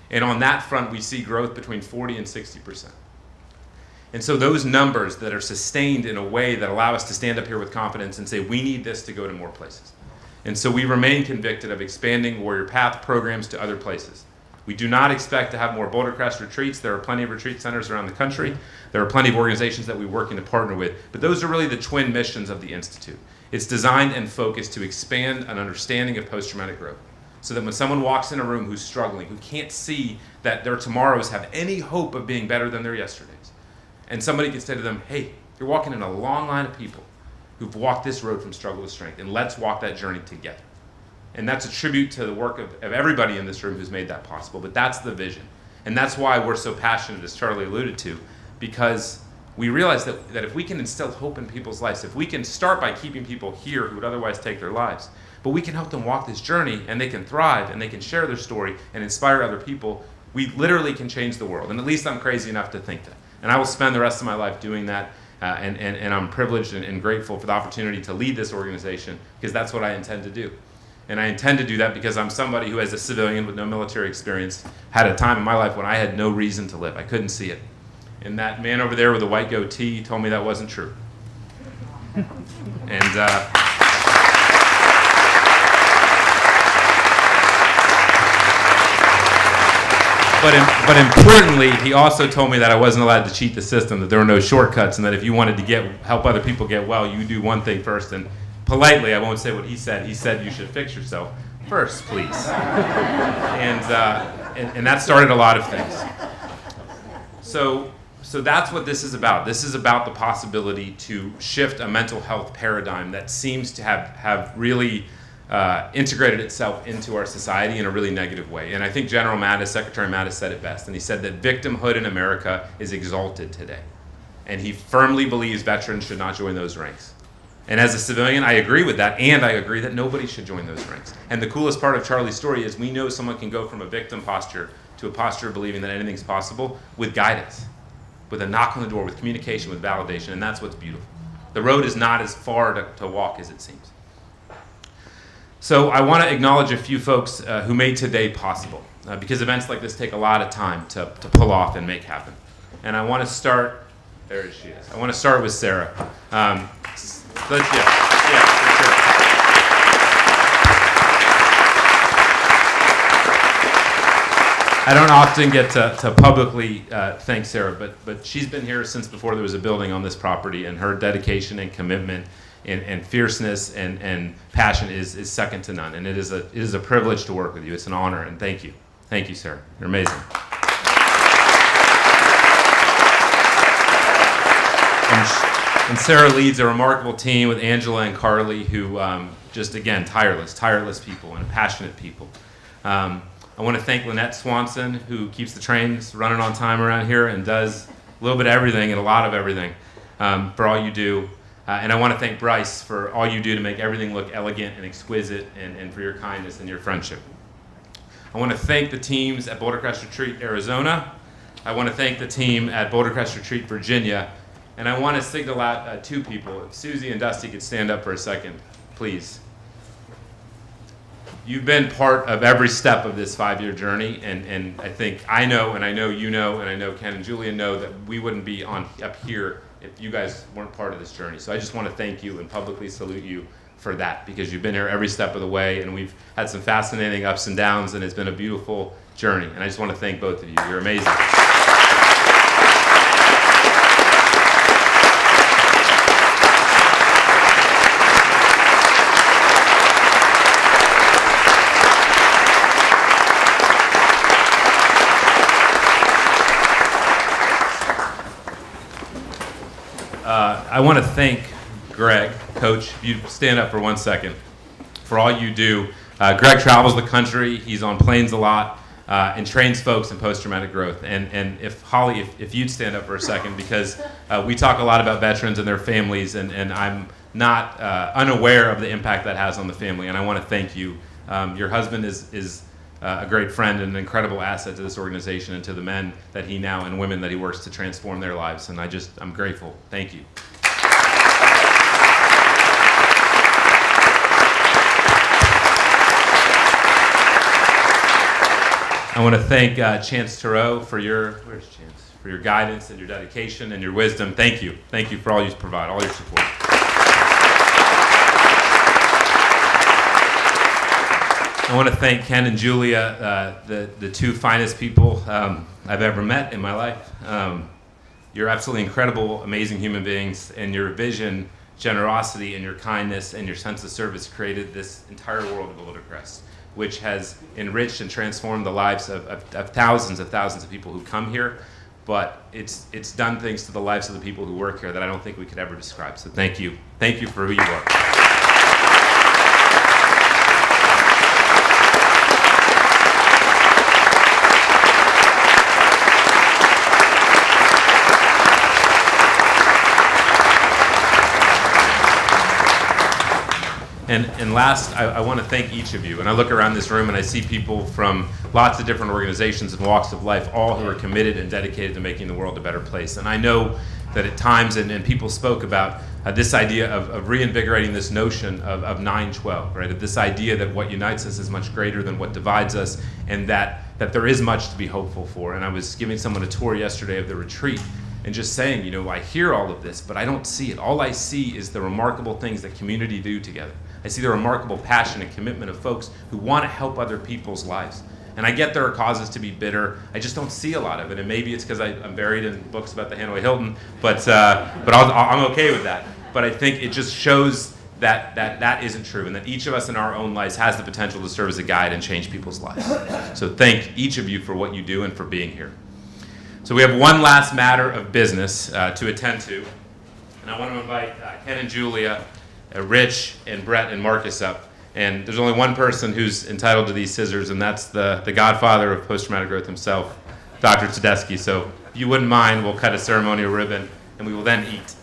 And on that front, we see growth between 40 and 60%. And so those numbers that are sustained in a way that allow us to stand up here with confidence and say, we need this to go to more places. And so we remain convicted of expanding Warrior Path programs to other places. We do not expect to have more Boulder Crest retreats. There are plenty of retreat centers around the country. There are plenty of organizations that we're working to partner with. But those are really the twin missions of the Institute. It's designed and focused to expand an understanding of post-traumatic growth, so that when someone walks in a room who's struggling, who can't see that their tomorrows have any hope of being better than their yesterdays, and somebody can say to them, hey, you're walking in a long line of people who've walked this road from struggle to strength, and let's walk that journey together. And that's a tribute to the work of everybody in this room who's made that possible, but that's the vision. And that's why we're so passionate, as Charlie alluded to, because we realize that if we can instill hope in people's lives, if we can start by keeping people here who would otherwise take their lives, but we can help them walk this journey and they can thrive and they can share their story and inspire other people, we literally can change the world. And at least I'm crazy enough to think that. And I will spend the rest of my life doing that. And I'm privileged and grateful for the opportunity to lead this organization, because that's what I intend to do. And I intend to do that because I'm somebody who, as a civilian with no military experience, had a time in my life when I had no reason to live. I couldn't see it. And that man over there with the white goatee told me that wasn't true. But importantly, he also told me that I wasn't allowed to cheat the system, that there were no shortcuts, and that if you wanted to help other people get well, you do one thing first. And politely, I won't say what he said you should fix yourself first, please. And that started a lot of things. So that's what this is about. This is about the possibility to shift a mental health paradigm that seems to have really integrated itself into our society in a really negative way. And I think Secretary Mattis said it best, and he said that victimhood in America is exalted today. And he firmly believes veterans should not join those ranks. And as a civilian, I agree with that, and I agree that nobody should join those ranks. And the coolest part of Charlie's story is we know someone can go from a victim posture to a posture of believing that anything's possible with guidance, with a knock on the door, with communication, with validation, and that's what's beautiful. The road is not as far to walk as it seems. So I want to acknowledge a few folks who made today possible, because events like this take a lot of time to pull off and make happen. And I want to start, there she is. I want to start with Sarah. For sure. I don't often get to publicly thank Sarah, but she's been here since before there was a building on this property, and her dedication and commitment and fierceness and passion is second to none. And it is a privilege to work with you. It's an honor, and thank you. Thank you, Sarah. You're amazing. And Sarah leads a remarkable team with Angela and Carly, who just, again, tireless people and passionate people. I want to thank Lynette Swanson, who keeps the trains running on time around here and does a little bit of everything and a lot of everything for all you do. And I want to thank Bryce for all you do to make everything look elegant and exquisite, and for your kindness and your friendship. I want to thank the teams at Boulder Crest Retreat, Arizona. I want to thank the team at Boulder Crest Retreat, Virginia. And I want to signal out two people. If Susie and Dusty could stand up for a second, please. You've been part of every step of this 5-year journey, and I think I know, and I know you know, and I know Ken and Julia know that we wouldn't be up here if you guys weren't part of this journey. So I just want to thank you and publicly salute you for that, because you've been here every step of the way, and we've had some fascinating ups and downs, and it's been a beautiful journey. And I just want to thank both of you. You're amazing. I want to thank Greg, Coach, if you stand up for 1 second, for all you do. Greg travels the country. He's on planes a lot. and trains folks in post-traumatic growth. And if Holly, if you'd stand up for a second, because we talk a lot about veterans and their families, and I'm not unaware of the impact that has on the family, and I want to thank you. Your husband is a great friend and an incredible asset to this organization and to the men that he now and women that he works to transform their lives, and I'm grateful. Thank you. I want to thank Chance Thoreau for your guidance and your dedication and your wisdom. Thank you. Thank you for all you provide, all your support. I want to thank Ken and Julia, the two finest people I've ever met in my life. You're absolutely incredible, amazing human beings, and your vision, generosity, and your kindness and your sense of service created this entire world of Boulder Crest, which has enriched and transformed the lives of thousands of people who come here, but it's done things to the lives of the people who work here that I don't think we could ever describe. So thank you. Thank you for who you are. And last, I want to thank each of you. And I look around this room and I see people from lots of different organizations and walks of life, all who are committed and dedicated to making the world a better place. And I know that at times, and people spoke about this idea of reinvigorating this notion of 9/12, right? Of this idea that what unites us is much greater than what divides us, and that there is much to be hopeful for. And I was giving someone a tour yesterday of the retreat, and just saying, you know, I hear all of this, but I don't see it. All I see is the remarkable things that community do together. I see the remarkable passion and commitment of folks who want to help other people's lives. And I get there are causes to be bitter. I just don't see a lot of it. And maybe it's because I'm buried in books about the Hanoi Hilton, but I'm okay with that. But I think it just shows that isn't true, and that each of us in our own lives has the potential to serve as a guide and change people's lives. So thank each of you for what you do and for being here. So we have one last matter of business to attend to, and I want to invite Ken and Julia, Rich and Brett and Marcus up. And there's only one person who's entitled to these scissors, and that's the godfather of post-traumatic growth himself, Dr. Tedeschi. So if you wouldn't mind, we'll cut a ceremonial ribbon, and we will then eat.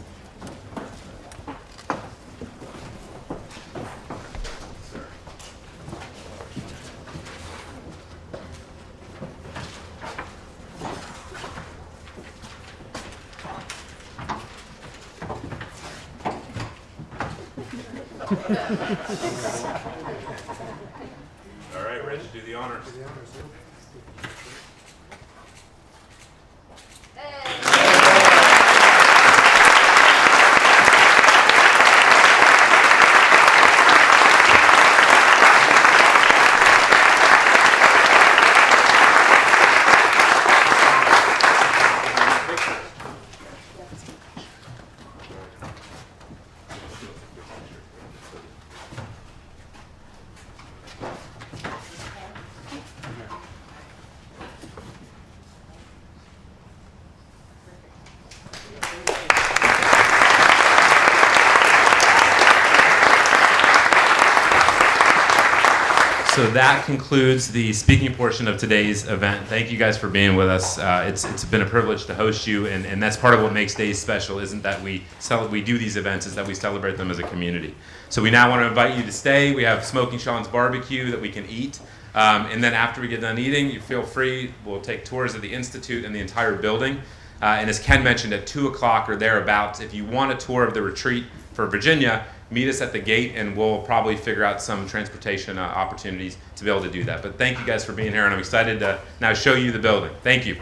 All right, Rich, do the honors. So that concludes the speaking portion of today's event. Thank you guys for being with us. It's been a privilege to host you, and that's part of what makes days special, isn't that we do these events, is that we celebrate them as a community. So we now want to invite you to stay. We have Smoking Sean's barbecue that we can eat. And then after we get done eating, you feel free. We'll take tours of the Institute and the entire building. And as Ken mentioned, at 2 o'clock or thereabouts, if you want a tour of the retreat for Virginia, meet us at the gate, and we'll probably figure out some transportation opportunities to be able to do that. But thank you guys for being here, and I'm excited to now show you the building. Thank you.